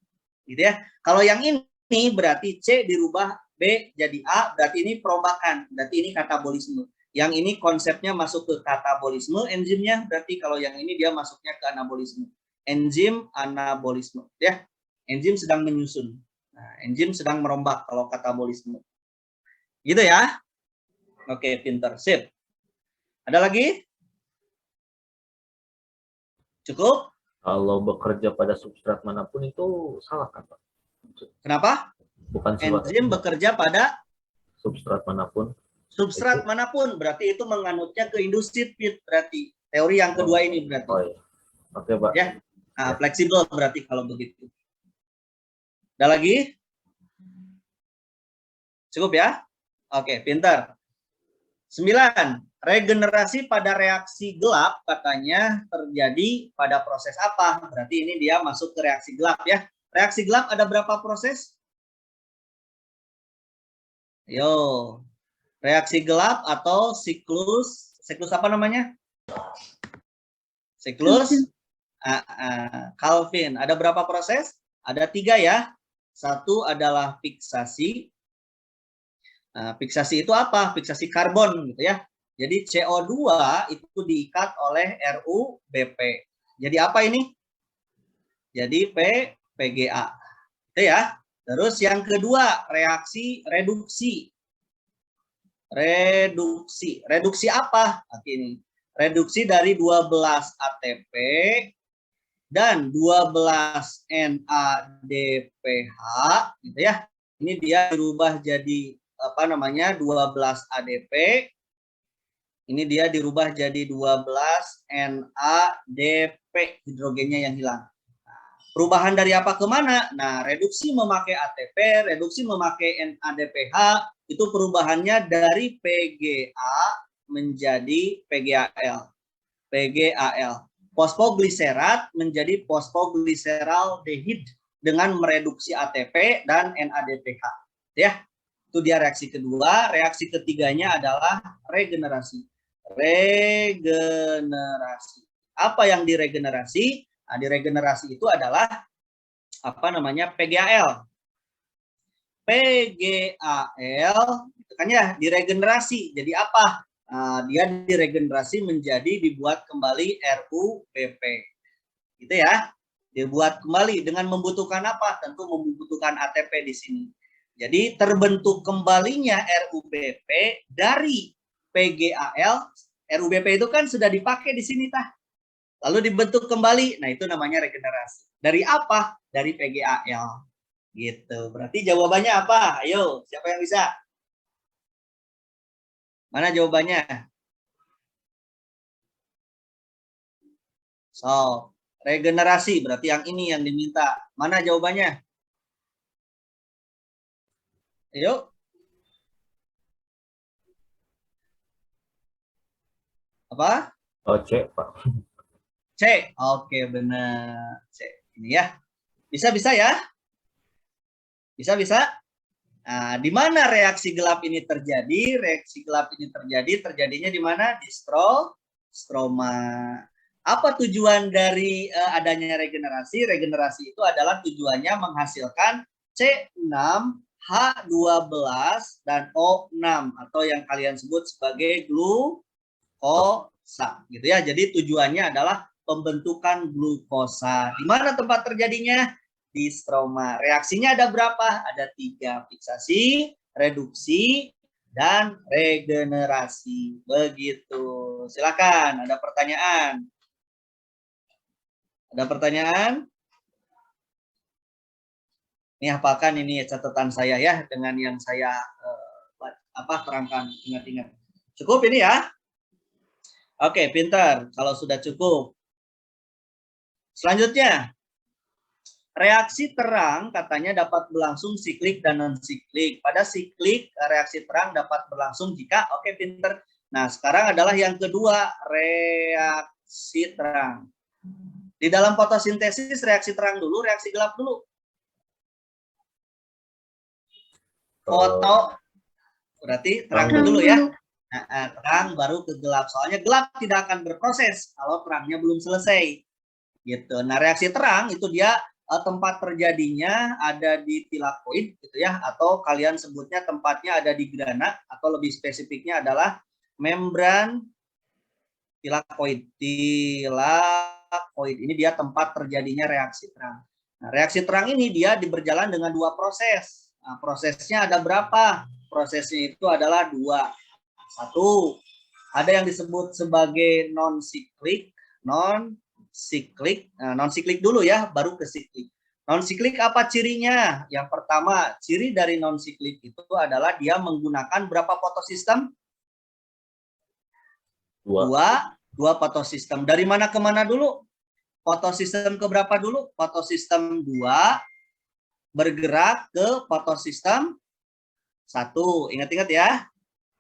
Gitu ya. Kalau yang ini berarti C dirubah B jadi A, berarti ini perombakan, berarti ini katabolisme. Yang ini konsepnya masuk ke katabolisme enzimnya, berarti kalau yang ini dia masuknya ke anabolisme. Enzim anabolisme, ya. Enzim sedang menyusun. Nah, enzim sedang merombak kalau katabolisme. Gitu ya. Oke, pinter, sip. Ada lagi? Cukup? Kalau bekerja pada substrat manapun itu salah kan, Pak? Kenapa? Bukan salah. Enzim bekerja pada Substrat manapun. substrat manapun, berarti itu menganutnya ke induced fit, berarti teori yang kedua ini berarti. Oh iya. Oke, Pak. Ya. Nah, fleksibel berarti kalau begitu. Ada lagi? Cukup ya? Oke, pintar. 9. Regenerasi pada reaksi gelap katanya terjadi pada proses apa? Berarti ini dia masuk ke reaksi gelap ya. Reaksi gelap ada berapa proses? Yo. Reaksi gelap atau siklus apa namanya? Siklus Calvin. Ada berapa proses? Ada 3 ya. 1 adalah fiksasi. Nah, fiksasi itu apa? Fiksasi karbon gitu ya. Jadi CO2 itu diikat oleh RuBP. Jadi apa ini? Jadi PGA. Itu ya. Terus yang kedua, reaksi reduksi. Reduksi apa? Ini. Reduksi dari 12 ATP dan 12 NADPH gitu ya. Ini dia dirubah jadi 12 ADP. Ini dia dirubah jadi 12 NADP, hidrogennya yang hilang. Perubahan dari apa ke mana? Nah, reduksi memakai ATP, reduksi memakai NADPH, itu perubahannya dari PGA menjadi PGAL. PGAL. Fosfogliserat menjadi fosfogliseraldehid dengan mereduksi ATP dan NADPH. Ya, itu dia reaksi kedua. Reaksi ketiganya adalah regenerasi. Regenerasi. Apa yang diregenerasi? Nah, diregenerasi itu adalah PGAL. PGAL itu kan ya diregenerasi. Jadi apa? Nah, dia diregenerasi menjadi dibuat kembali RuBP. Gitu ya. Dibuat kembali dengan membutuhkan apa? Tentu membutuhkan ATP di sini. Jadi terbentuk kembalinya RuBP dari PGAL. RuBP itu kan sudah dipakai di sini tah. Lalu dibentuk kembali. Nah, itu namanya regenerasi. Dari apa? Dari PGAL. Gitu. Berarti jawabannya apa? Ayo, siapa yang bisa? Mana jawabannya? So, regenerasi berarti yang ini yang diminta. Mana jawabannya? Ayo. Apa? Oh, C, Pak. C. Oke, benar. C. Ini ya. Bisa-bisa ya? Bisa-bisa? Nah, di mana reaksi gelap ini terjadi? Reaksi gelap ini terjadinya di mana? Di stroma. Apa tujuan dari adanya regenerasi? Regenerasi itu adalah tujuannya menghasilkan C6H12 dan O6 atau yang kalian sebut sebagai glukosa, gitu ya. Jadi tujuannya adalah pembentukan glukosa. Di mana tempat terjadinya? Di stroma. Reaksinya ada berapa? Ada 3, fiksasi, reduksi, dan regenerasi. Begitu. Silakan, ada pertanyaan? Ada pertanyaan? Ini hafalkan ini catatan saya ya dengan yang saya terangkan. Ingat-ingat. Cukup ini ya? Oke, pintar. Kalau sudah cukup. Selanjutnya, reaksi terang katanya dapat berlangsung siklik dan non-siklik. Pada siklik, reaksi terang dapat berlangsung jika, oke, pintar. Nah, sekarang adalah yang kedua, reaksi terang. Di dalam fotosintesis, reaksi terang dulu, reaksi gelap dulu. Foto, berarti terang dulu ya. Nah, terang baru ke gelap. Soalnya gelap tidak akan berproses kalau terangnya belum selesai. Gitu. Nah, reaksi terang itu dia tempat terjadinya ada di tilakoid gitu ya, atau kalian sebutnya tempatnya ada di grana, atau lebih spesifiknya adalah membran tilakoid. Tilakoid ini dia tempat terjadinya reaksi terang. Nah, reaksi terang ini dia berjalan dengan 2 proses. Nah, prosesnya ada berapa? Prosesnya itu adalah 2. 1, ada yang disebut sebagai non-siklik, non-siklik. Nah, non-siklik dulu ya, baru ke siklik. Non-siklik apa cirinya? Yang pertama, ciri dari non-siklik itu adalah dia menggunakan berapa fotosistem? 2 fotosistem. Dari mana ke mana dulu? Fotosistem ke berapa dulu? Fotosistem 2 bergerak ke fotosistem 1. Ingat-ingat ya.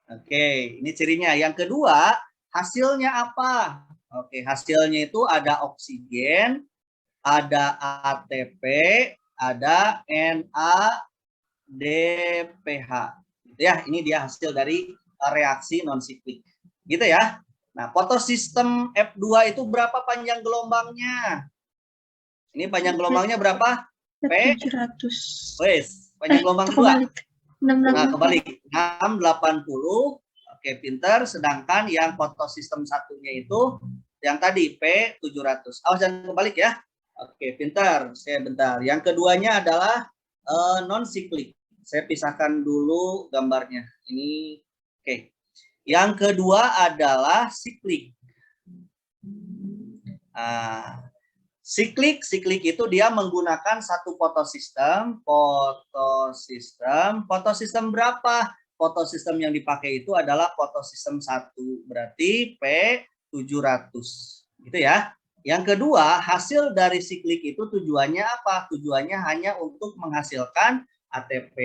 Oke, ini cirinya. Yang kedua, hasilnya apa? Oke, hasilnya itu ada oksigen, ada ATP, ada NADPH. Gitu ya, ini dia hasil dari reaksi non-siklik. Gitu ya. Nah, fotosistem F2 itu berapa panjang gelombangnya? Ini panjang gelombangnya berapa? P700. Wes, panjang gelombang 2. Nah, 680. kembali 680. Oke, pinter. Sedangkan yang fotosistem satunya itu yang tadi P700. Awas jangan kebalik ya. Oke, pintar. Saya bentar. Yang keduanya adalah non-siklik. Saya pisahkan dulu gambarnya. Ini oke. Yang kedua adalah siklik. Siklik itu dia menggunakan satu fotosistem. Fotosistem berapa? Fotosistem yang dipakai itu adalah fotosistem 1. Berarti P700. Gitu ya. Yang kedua, hasil dari siklik itu tujuannya apa? Tujuannya hanya untuk menghasilkan ATP.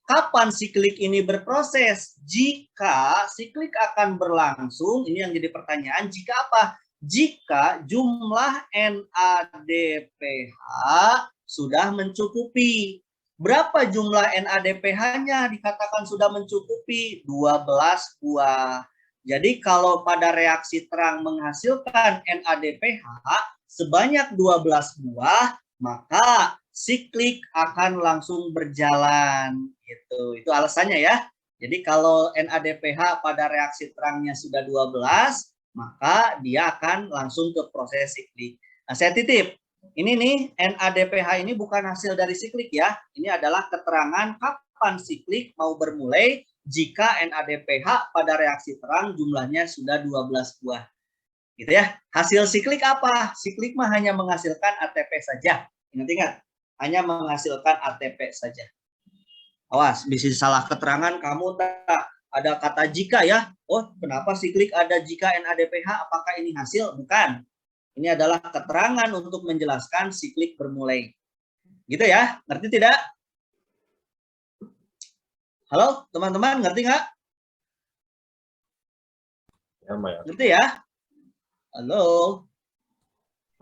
Kapan siklik ini berproses? Jika siklik akan berlangsung, ini yang jadi pertanyaan, jika apa? Jika jumlah NADPH sudah mencukupi. Berapa jumlah NADPH-nya dikatakan sudah mencukupi? 12 buah. Jadi kalau pada reaksi terang menghasilkan NADPH sebanyak 12 buah, maka siklik akan langsung berjalan. Gitu. Itu alasannya ya. Jadi kalau NADPH pada reaksi terangnya sudah 12, maka dia akan langsung ke proses siklik. Nah, saya titip. Ini nih, NADPH ini bukan hasil dari siklik ya. Ini adalah keterangan kapan siklik mau bermulai jika NADPH pada reaksi terang jumlahnya sudah 12 buah. Gitu ya. Hasil siklik apa? Siklik mah hanya menghasilkan ATP saja. Ingat-ingat, hanya menghasilkan ATP saja. Awas, bisa salah keterangan kamu tak ada kata jika ya. Oh, kenapa siklik ada jika NADPH? Apakah ini hasil? Bukan. Ini adalah keterangan untuk menjelaskan siklik bermulai. Gitu ya, ngerti tidak? Halo, teman-teman, ngerti nggak? Ya, lumayan. Ngerti ya? Halo.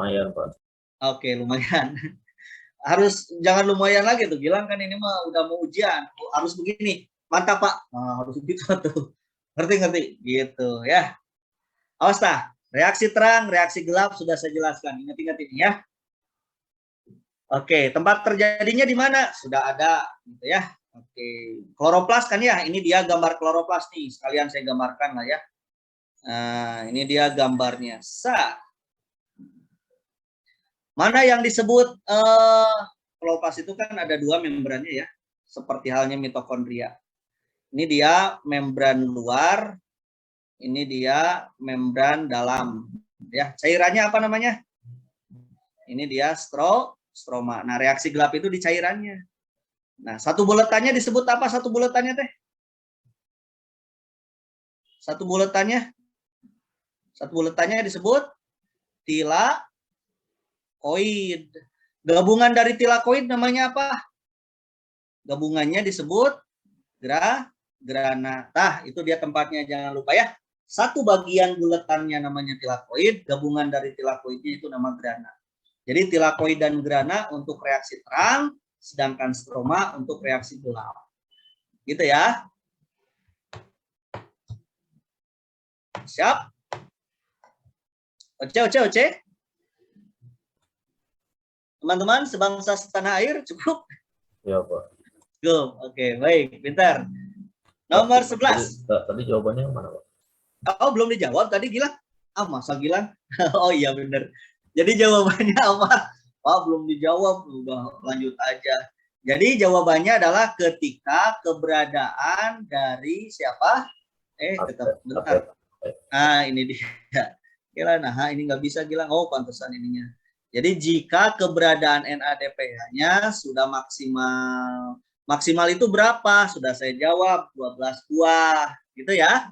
Lumayan, Pak. Oke, lumayan. Jangan lumayan lagi tuh. Gilang kan ini mah udah mau ujian. Harus begini. Mantap, Pak. Nah, harus begitu tuh. Ngerti gitu ya. Awas tah. Reaksi terang, reaksi gelap sudah saya jelaskan. Ingat-ingat ini ya. Oke, tempat terjadinya di mana? Sudah ada gitu ya. Oke, kloroplas kan ya. Ini dia gambar kloroplas nih. Sekalian saya gambarkan lah ya. Nah, ini dia gambarnya. Mana yang disebut kloroplas itu kan ada 2 membrannya ya. Seperti halnya mitokondria. Ini dia membran luar. Ini dia membran dalam. Ya, cairannya apa namanya? Ini dia stroma. Nah, reaksi gelap itu di cairannya. Nah, satu buletannya disebut apa? Satu buletannya teh? Satu buletannya disebut tilakoid. Gabungan dari tilakoid namanya apa? Gabungannya disebut grana. Itu dia tempatnya, jangan lupa ya. Satu bagian buletannya namanya tilakoid, gabungan dari tilakoidnya itu nama grana. Jadi tilakoid dan grana untuk reaksi terang, sedangkan stroma untuk reaksi gelap. Gitu ya. Siap? Oce. Teman-teman, sebangsa setanah air cukup? Ya, Pak. Go. Oke, baik, pintar. Nomor 11. Tadi jawabannya yang mana, Pak? Oh, belum dijawab tadi Gilang? Masa Gilang? Oh iya bener. Jadi jawabannya apa? Belum dijawab, udah lanjut aja. Jadi jawabannya adalah ketika keberadaan dari siapa? Bentar. Nah, ini dia. Gila, nah ini nggak bisa Gilang. Oh, pantesan ininya. Jadi jika keberadaan NADPH-nya sudah maksimal. Maksimal itu berapa? Sudah saya jawab, 12 buah. Gitu ya.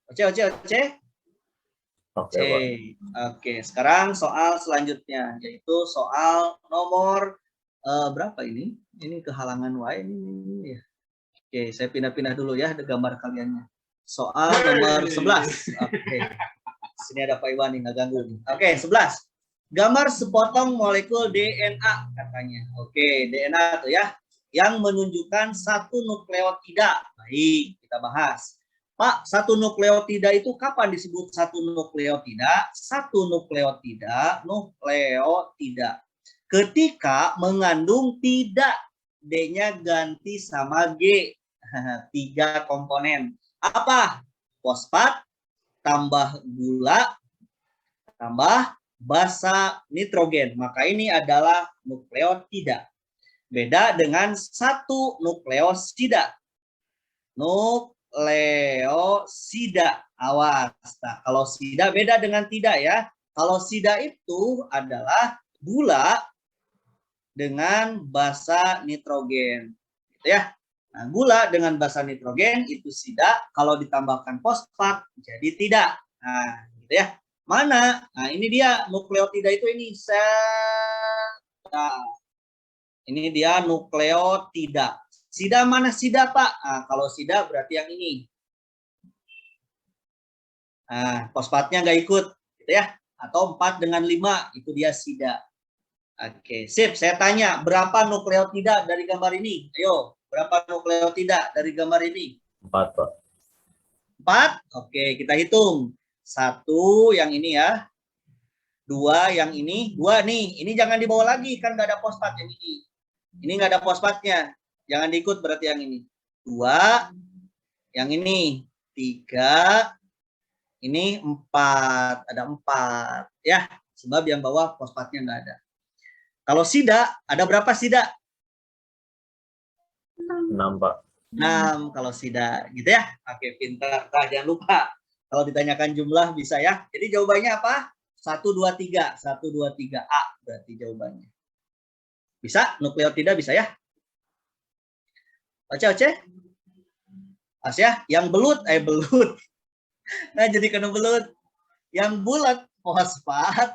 Oke. Oke, sekarang soal selanjutnya yaitu soal nomor berapa ini? Ini kehalangan ini ya. Oke, saya pindah-pindah dulu ya gambar kaliannya. Soal nomor 11. Oke. Sini ada Pak Iwan nggak ganggu. Oke, 11. Gambar sepotong molekul DNA katanya. Oke, DNA tuh ya yang menunjukkan satu nukleotida. Baik, kita bahas. Pak, satu nukleotida itu kapan disebut satu nukleotida? Satu nukleotida ketika mengandung tidak, D-nya ganti sama G. 3 komponen. Apa? Fosfat, tambah gula, tambah basa nitrogen. Maka ini adalah nukleotida. Beda dengan satu nukleosida. Awas. Nah, kalau sida beda dengan tidak ya. Kalau sida itu adalah gula dengan basa nitrogen. Gitu ya. Nah, gula dengan basa nitrogen itu sida, kalau ditambahkan fosfat jadi tidak. Nah, gitu ya. Mana? Nah, ini dia nukleotida itu ini. Nah, ini dia nukleotida. Sida mana sida, Pak? Nah, kalau sida berarti yang ini. Nah, fosfatnya nggak ikut, gitu ya. Atau 4 dengan 5, itu dia sida. Oke, sip. Saya tanya, berapa nukleotida dari gambar ini? Ayo, berapa nukleotida dari gambar ini? 4, Pak. 4? Oke, kita hitung. 1 yang ini ya. 2 yang ini. 2 nih, ini jangan dibawa lagi, kan nggak ada fosfat yang ini. Ini nggak ada fosfatnya. Jangan diikut berarti yang ini. 2, yang ini 3, ini 4. Ada 4 ya, sebab yang bawah fosfatnya nggak ada. Kalau sida, ada berapa sida? 6, Pak. 6 kalau sida, gitu ya. Oke, pintar. Nah, jangan lupa kalau ditanyakan jumlah bisa ya. Jadi jawabannya apa? 1, 2, 3. 1, 2, 3. A berarti jawabannya. Bisa? Nukleotida bisa ya? Oce? Pas ya, yang belut, belut. Nah, jadi kena belut. Yang bulat, fosfat.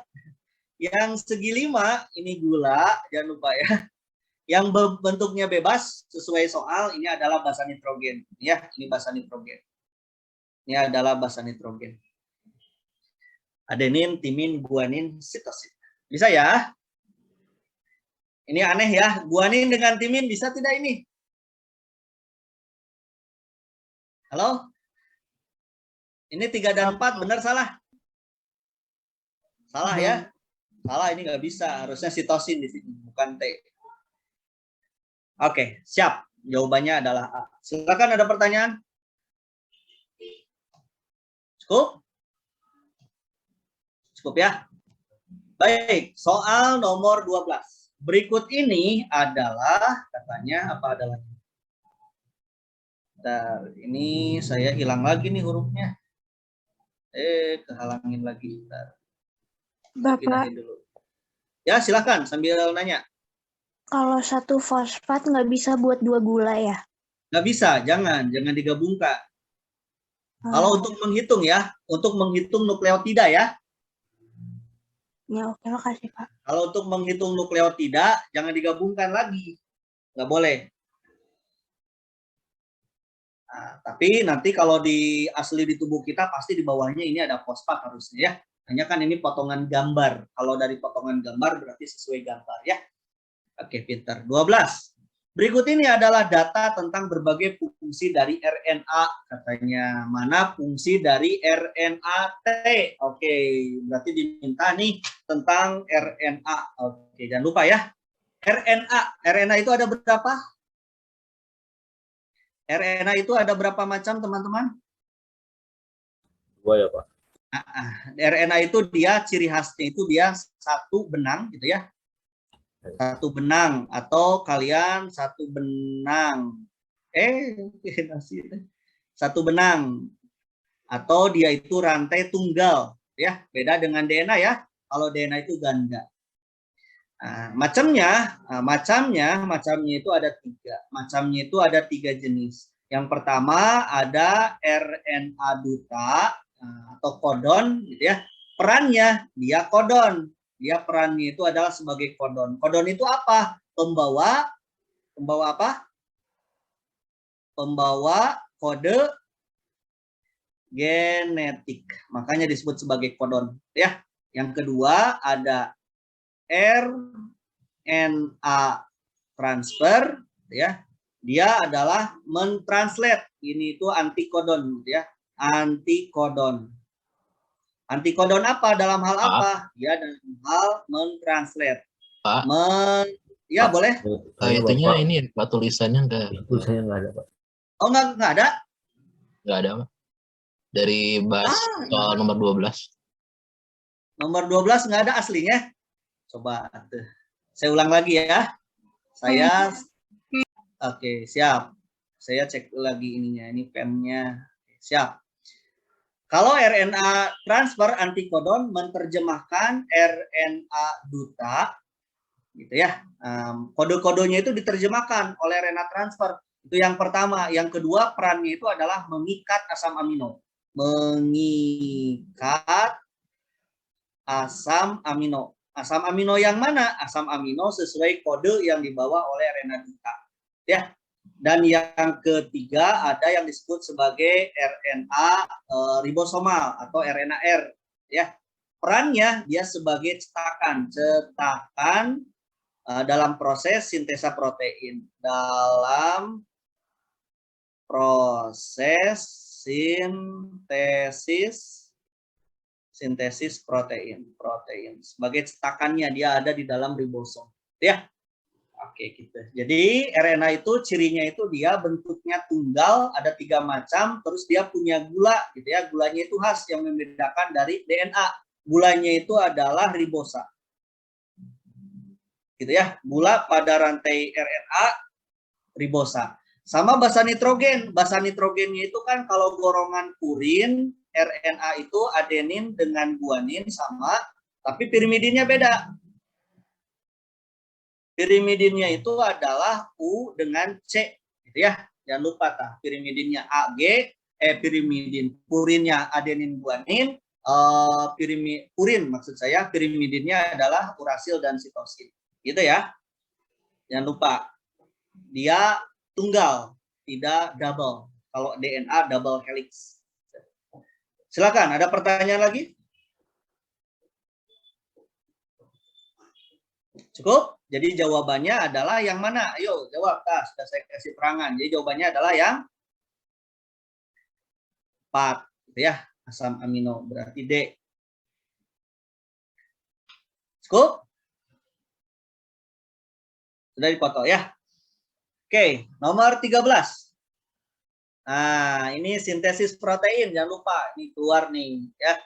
Yang segi 5, ini gula, jangan lupa ya. Yang bentuknya bebas, sesuai soal, ini adalah basa nitrogen. Ya, ini basa nitrogen. Ini adalah basa nitrogen. Adenin, timin, guanin, sitosin. Bisa ya? Ini aneh ya, guanin dengan timin bisa tidak ini? Halo? Ini 3 dan 4, benar salah? Salah ya? Salah, ini nggak bisa. Harusnya sitosin di sini, bukan T. Oke, siap. Jawabannya adalah A. Silakan, ada pertanyaan? Cukup? Cukup ya? Baik, soal nomor 12. Berikut ini adalah, katanya, apa adalah? Bentar, ini saya hilang lagi nih hurufnya. Kehalangin lagi. Bentar. Bapak, Pindahin dulu. Ya, silakan sambil nanya. kalau 1 fosfat nggak bisa buat 2 gula ya? Nggak bisa, jangan digabungkan. Kalau untuk menghitung ya, untuk menghitung nukleotida ya. Ya, oke, makasih Pak. Kalau untuk menghitung nukleotida, jangan digabungkan lagi. Nggak boleh. Nah, tapi nanti kalau di asli di tubuh kita, pasti di bawahnya ini ada fosfat harusnya ya. Hanya kan ini potongan gambar. Kalau dari potongan gambar berarti sesuai gambar ya. Oke, pintar. 12. Berikut ini adalah data tentang berbagai fungsi dari RNA. Katanya, mana fungsi dari RNA-T? Oke, berarti diminta nih tentang RNA. Oke, jangan lupa ya. RNA itu ada berapa? RNA itu ada berapa macam, teman-teman? 2 ya, Pak. RNA itu dia ciri khasnya itu dia satu benang gitu ya. Satu benang atau kalian satu benang. Satu benang atau dia itu rantai tunggal ya. Beda dengan DNA ya. Kalau DNA itu ganda. Nah, macamnya itu ada 3. Macamnya itu ada 3 jenis. Yang pertama ada RNA duta atau kodon gitu ya. Perannya dia kodon. Dia perannya itu adalah sebagai kodon. Kodon itu apa? Pembawa apa? Pembawa kode genetik. Makanya disebut sebagai kodon ya. Yang kedua ada RNA transfer ya. Dia adalah mentranslate. Ini itu antikodon ya. Antikodon. Antikodon apa? Dalam hal apa? Ya, dalam hal mentranslate. Pak. Ya, Pak, boleh. Itunya ini Pak, tulisannya enggak. Tulisannya enggak ada, Pak. Oh, enggak ada? Enggak ada, Pak. Dari bahas soal nomor 12. Nomor 12 enggak ada aslinya. Coba tuh. Saya ulang lagi ya. Oke, siap. Saya cek lagi ininya. Ini pennya. Siap. Kalau RNA transfer antikodon menerjemahkan RNA duta, gitu ya. Kode-kodenya itu diterjemahkan oleh RNA transfer. Itu yang pertama. Yang kedua perannya itu adalah mengikat asam amino. Mengikat asam amino. Asam amino yang mana? Asam amino sesuai kode yang dibawa oleh RNA duta. Ya. Dan yang ketiga ada yang disebut sebagai RNA ribosomal atau RNA-R ya. Perannya dia sebagai cetakan dalam proses sintesa protein. Dalam proses sintesis protein. Sebagai cetakannya dia ada di dalam ribosom ya. Oke, gitu. Jadi RNA itu cirinya itu dia bentuknya tunggal, ada 3 macam, terus dia punya gula, gitu ya. Gulanya itu khas yang membedakan dari DNA. Gulanya itu adalah ribosa, gitu ya. Gula pada rantai RNA ribosa. Sama basa nitrogen. Basa nitrogennya itu kan kalau golongan purin, RNA itu adenin dengan guanin sama, tapi pirimidinnya beda. Pirimidinnya itu adalah U dengan C, gitu ya. Jangan lupa pirimidinnya AG, pirimidin, purinnya adenin guanin, purin maksud saya, pirimidinnya adalah urasil dan sitosin. Gitu ya. Jangan lupa. Dia tunggal, tidak double. Kalau DNA double helix. Silakan, ada pertanyaan lagi? Cukup? Jadi jawabannya adalah yang mana? Ayo jawab. Sudah saya kasih terangan. Jadi jawabannya adalah yang 4. Gitu ya. Asam amino berarti D. Cukup? Sudah dipoto ya. Oke, nomor 13. Nah, ini sintesis protein. Jangan lupa, ini keluar nih ya.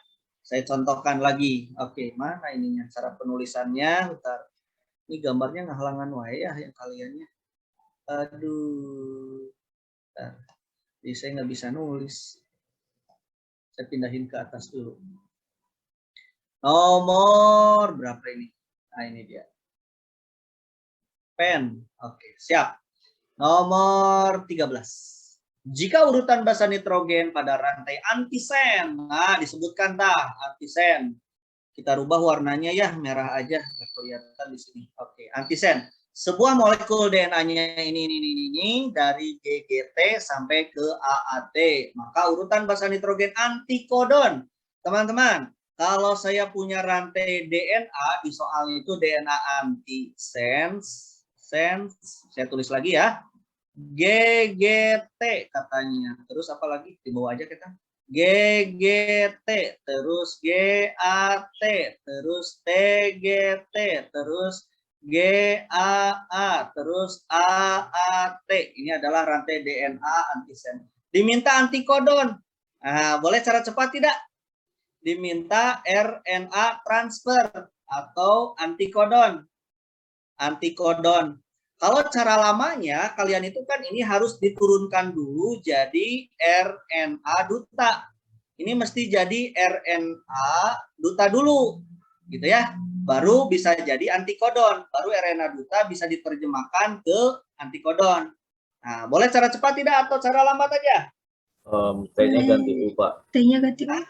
Saya contohkan lagi. Oke, mana ininya? Cara penulisannya. Bentar. Ini gambarnya ngehalangan wae ya yang kaliannya. Aduh. Bentar. Jadi saya nggak bisa nulis. Saya pindahin ke atas dulu. Nomor berapa ini? Nah, ini dia. Pen. Oke, siap. Nomor 13. Jika urutan basa nitrogen pada rantai antisen, nah disebutkan antisen. Kita rubah warnanya ya, merah aja, nggak kelihatan di sini. Oke, antisen. Sebuah molekul DNA-nya ini dari GGT sampai ke AAT. Maka urutan basa nitrogen antikodon. Teman-teman, kalau saya punya rantai DNA, di soal itu DNA antisens, saya tulis lagi ya. GGT katanya. Terus apa lagi? Di bawah aja kita. GGT, terus GAT, terus TGT, terus GAA, terus AAT. Ini adalah rantai DNA antisen. Diminta antikodon. Nah, boleh cara cepat tidak? Diminta RNA transfer atau antikodon. Antikodon. Kalau cara lamanya, kalian itu kan ini harus diturunkan dulu jadi RNA duta. Ini mesti jadi RNA duta dulu, gitu ya. Baru bisa jadi antikodon. Baru RNA duta bisa diterjemahkan ke antikodon. Nah, boleh cara cepat tidak atau cara lambat aja? T-nya ganti U, Pak. T-nya ganti U.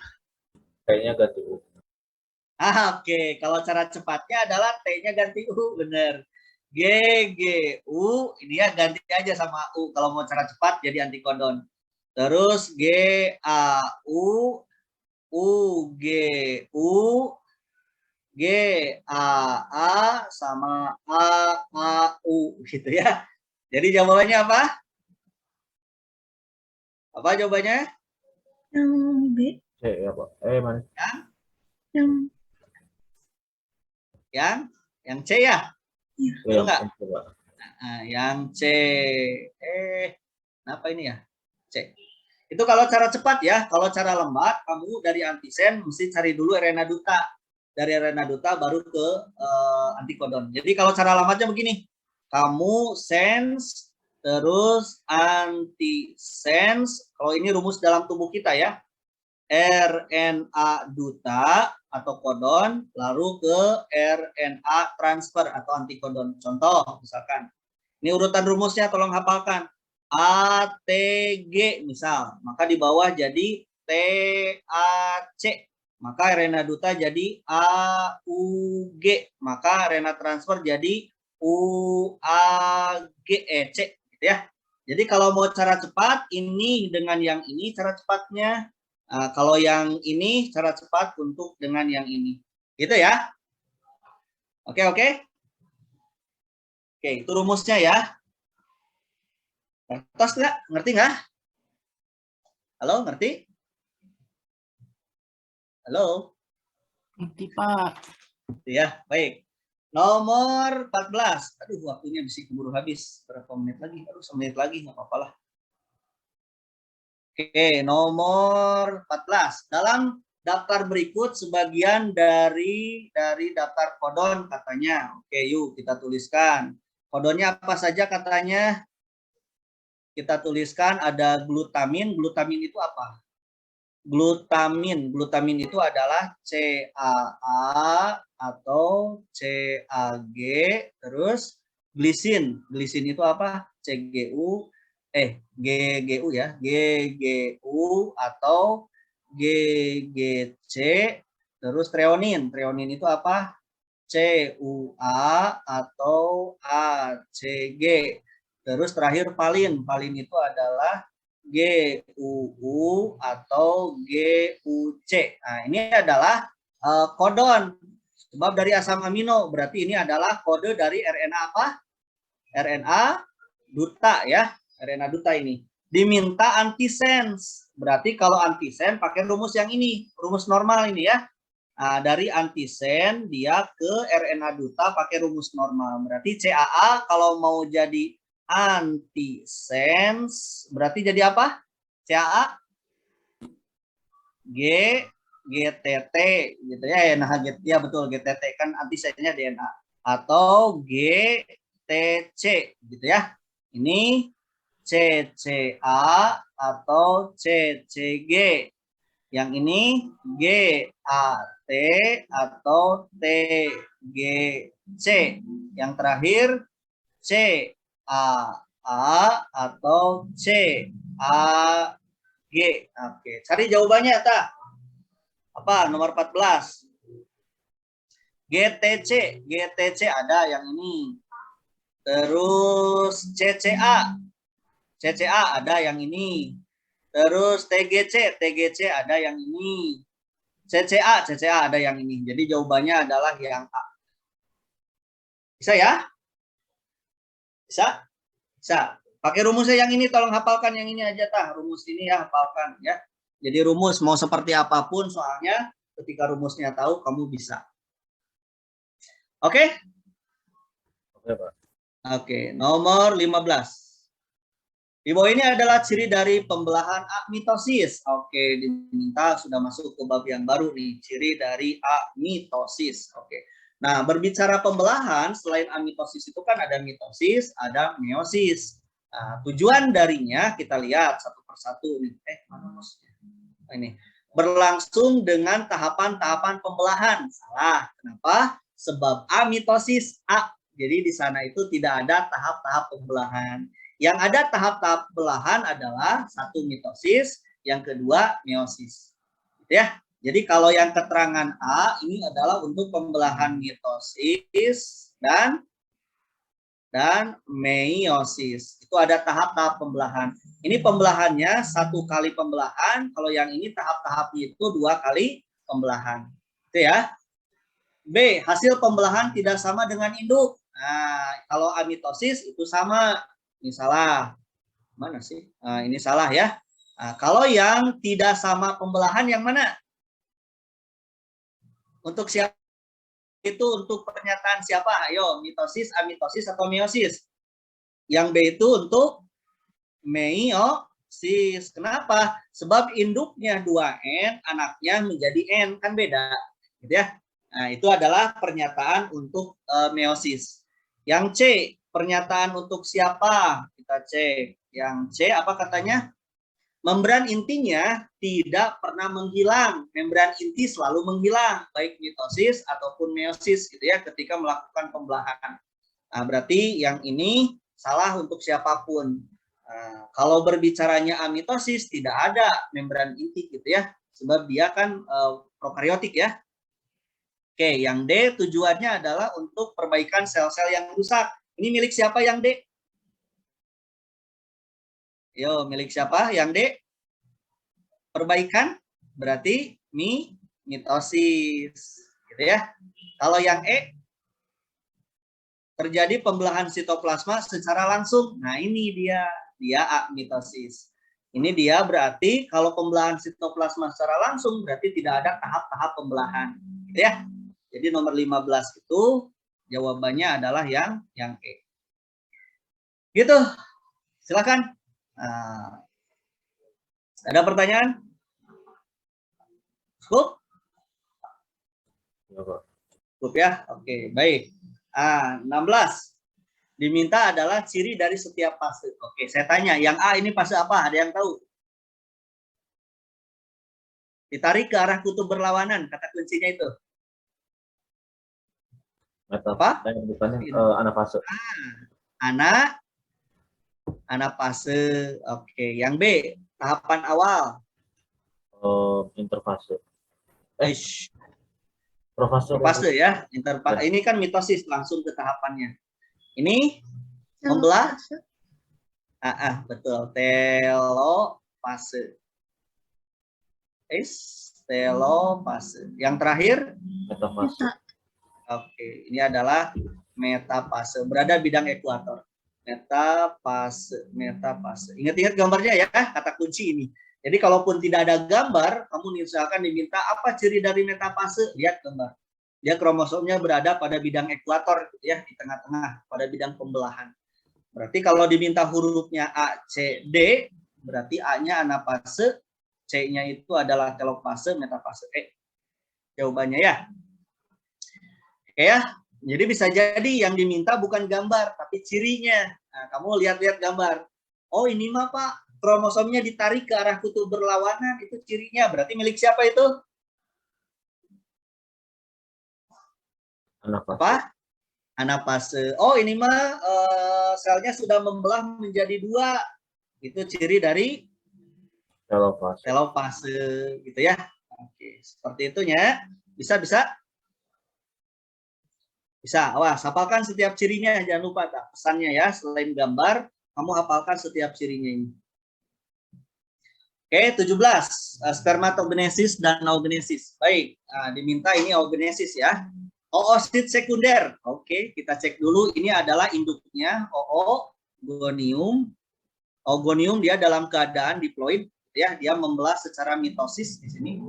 T-nya ganti U. Oke. Kalau cara cepatnya adalah T-nya ganti U, bener. GGU, ini ya ganti aja sama U kalau mau cara cepat jadi antikodon. Terus GAU, UGU, GAA sama AAU gitu ya. Jadi jawabannya apa? Apa jawabannya? Yang B. C ya, Pak. Mana? Yang C ya? Betul nggak? Nah, yang C. Kenapa ini ya? C. Itu kalau cara cepat ya. Kalau cara lambat, kamu dari antisen mesti cari dulu RNA duta. Dari RNA duta baru ke antikodon. Jadi kalau cara lambatnya begini. Kamu sense, terus antisense. Kalau ini rumus dalam tubuh kita ya. RNA duta atau kodon, lalu ke RNA transfer atau antikodon. Contoh, misalkan. Ini urutan rumusnya, tolong hafalkan. ATG misal, maka di bawah jadi TAC. Maka RNA duta jadi AUG. Maka RNA transfer jadi UAGEC. Gitu ya. Jadi kalau mau cara cepat, ini dengan yang ini cara cepatnya. Kalau yang ini cara cepat untuk dengan yang ini. Gitu ya. Oke. Oke, itu rumusnya ya. Kertas nggak? Ngerti nggak? Halo, ngerti? Halo? Ngerti, Pak. Ya, baik. Nomor 14. Aduh, waktunya bisa keburu habis. Berapa menit lagi? Aduh, 1 menit lagi. Nggak apa-apa lah. Oke, nomor 14. Dalam daftar berikut sebagian dari daftar kodon katanya. Oke, yuk kita tuliskan. Kodonnya apa saja katanya? Kita tuliskan ada glutamin. Glutamin itu apa? Glutamin. Glutamin itu adalah CAA atau CAG. Terus glisin. Glisin itu apa? CGU. GGU ya, GGU atau GGC, terus treonin. Treonin itu apa? CUA atau ACG. Terus terakhir valin. Valin itu adalah GUU atau GUC. Nah, ini adalah kodon. Sebab dari asam amino, berarti ini adalah kode dari RNA apa? RNA duta ya. RNA duta ini. Diminta antisense. Berarti kalau antisen pakai rumus yang ini. Rumus normal ini ya. Nah, dari antisen dia ke RNA duta pakai rumus normal. Berarti CAA kalau mau jadi antisense berarti jadi apa? CAA GTT gitu ya. Nah, ya betul, GTT kan antisennya DNA atau GTC gitu ya. Ini CCA atau CCG. Yang ini GAT atau TGC. Yang terakhir CAA atau CAG. Oke, cari jawabannya ta. Apa? Nomor 14. GTC. GTC ada yang ini. Terus CCA. CCA ada yang ini. Terus TGC. TGC ada yang ini. CCA. CCA ada yang ini. Jadi jawabannya adalah yang A. Bisa ya? Bisa? Bisa. Pakai rumusnya yang ini, tolong hafalkan yang ini aja tah. Rumus ini ya, hafalkan ya. Jadi rumus mau seperti apapun soalnya ketika rumusnya tahu kamu bisa. Oke? Oke, Pak. Oke, nomor 15. Di bawah ini adalah ciri dari pembelahan amitosis. Oke, diminta sudah masuk ke bab yang baru nih, ciri dari amitosis. Oke. Nah, berbicara pembelahan, selain amitosis itu kan ada mitosis, ada meiosis. Nah, tujuan darinya kita lihat satu persatu nih. Mana musnya? Ini berlangsung dengan tahapan-tahapan pembelahan. Salah. Kenapa? Sebab amitosis A. Jadi di sana itu tidak ada tahap-tahap pembelahan. Yang ada tahap-tahap pembelahan adalah satu mitosis, yang kedua meiosis. Gitu ya. Jadi kalau yang keterangan A ini adalah untuk pembelahan mitosis dan meiosis. Itu ada tahap-tahap pembelahan. Ini pembelahannya satu kali pembelahan, kalau yang ini tahap-tahapnya itu 2 kali pembelahan. Itu ya. B, hasil pembelahan tidak sama dengan induk. Nah, kalau amitosis itu sama. Ini salah. Mana sih? Nah, ini salah ya. Nah, kalau yang tidak sama pembelahan yang mana? Untuk siapa? Itu untuk pernyataan siapa? Ayo, mitosis, amitosis, atau meiosis? Yang B itu untuk meiosis. Kenapa? Sebab induknya 2N, anaknya menjadi N. Kan beda. Gitu ya. Nah, itu adalah pernyataan untuk meiosis. Yang C, pernyataan untuk siapa? Kita cek. Yang C apa katanya? Membran intinya tidak pernah menghilang. Membran inti selalu menghilang, baik mitosis ataupun meiosis gitu ya ketika melakukan pembelahan. Nah, berarti yang ini salah untuk siapapun. Nah, kalau berbicaranya amitosis tidak ada membran inti gitu ya, sebab dia kan prokariotik ya. Oke, yang D tujuannya adalah untuk perbaikan sel-sel yang rusak. Ini milik siapa yang D? Yo, milik siapa yang D? Perbaikan berarti mitosis, gitu ya. Kalau yang E terjadi pembelahan sitoplasma secara langsung. Nah, ini dia amitosis. Ini dia berarti kalau pembelahan sitoplasma secara langsung berarti tidak ada tahap-tahap pembelahan, gitu ya. Jadi nomor 15 itu jawabannya adalah yang E. Gitu. Silakan. Nah, ada pertanyaan? Cukup? Ya, Pak. Cukup ya? Oke, baik. 16. Diminta adalah ciri dari setiap fase. Oke, saya tanya, yang A ini fase apa? Ada yang tahu? Ditarik ke arah kutub berlawanan, kata kuncinya itu. Apa? Apa? Bukannya anafase. Anafase. Oke, yang B, tahapan awal. Interfase. Eish, Profase. Profase ya. Ini kan mitosis, langsung ke tahapannya. Ini membelah. Betul. Telofase. Telofase. Yang terakhir, Metafase. oke, ini adalah metafase, berada bidang ekuator. Metafase. Ingat-ingat gambarnya ya, kata kunci ini. Jadi kalaupun tidak ada gambar, kamu misalkan diminta apa ciri dari metafase, lihat gambar. Dia kromosomnya berada pada bidang ekuator, ya, di tengah-tengah, pada bidang pembelahan. Berarti kalau diminta hurufnya A, C, D, berarti A-nya anafase, C-nya itu adalah telofase, metafase. Jawabannya ya. Oke ya. Jadi bisa jadi yang diminta bukan gambar, tapi cirinya. Nah, kamu lihat-lihat gambar. Oh, ini mah Pak, kromosomnya ditarik ke arah kutub berlawanan, itu cirinya. Berarti milik siapa itu? Anafase. Apa? Anafase. Oh, ini mah selnya sudah membelah menjadi 2. Itu ciri dari Telofase. telofase, gitu ya. Oke, seperti itunya. Bisa. Awas, hafalkan setiap cirinya, jangan lupa tak pesannya ya, selain gambar, kamu hafalkan setiap cirinya ini. Oke, 17, spermatogenesis dan oogenesis. Baik, diminta ini oogenesis ya. Oosit sekunder. Oke, kita cek dulu, ini adalah induknya, oogonium. Oogonium dia dalam keadaan diploid, ya, dia membelah secara mitosis di sini.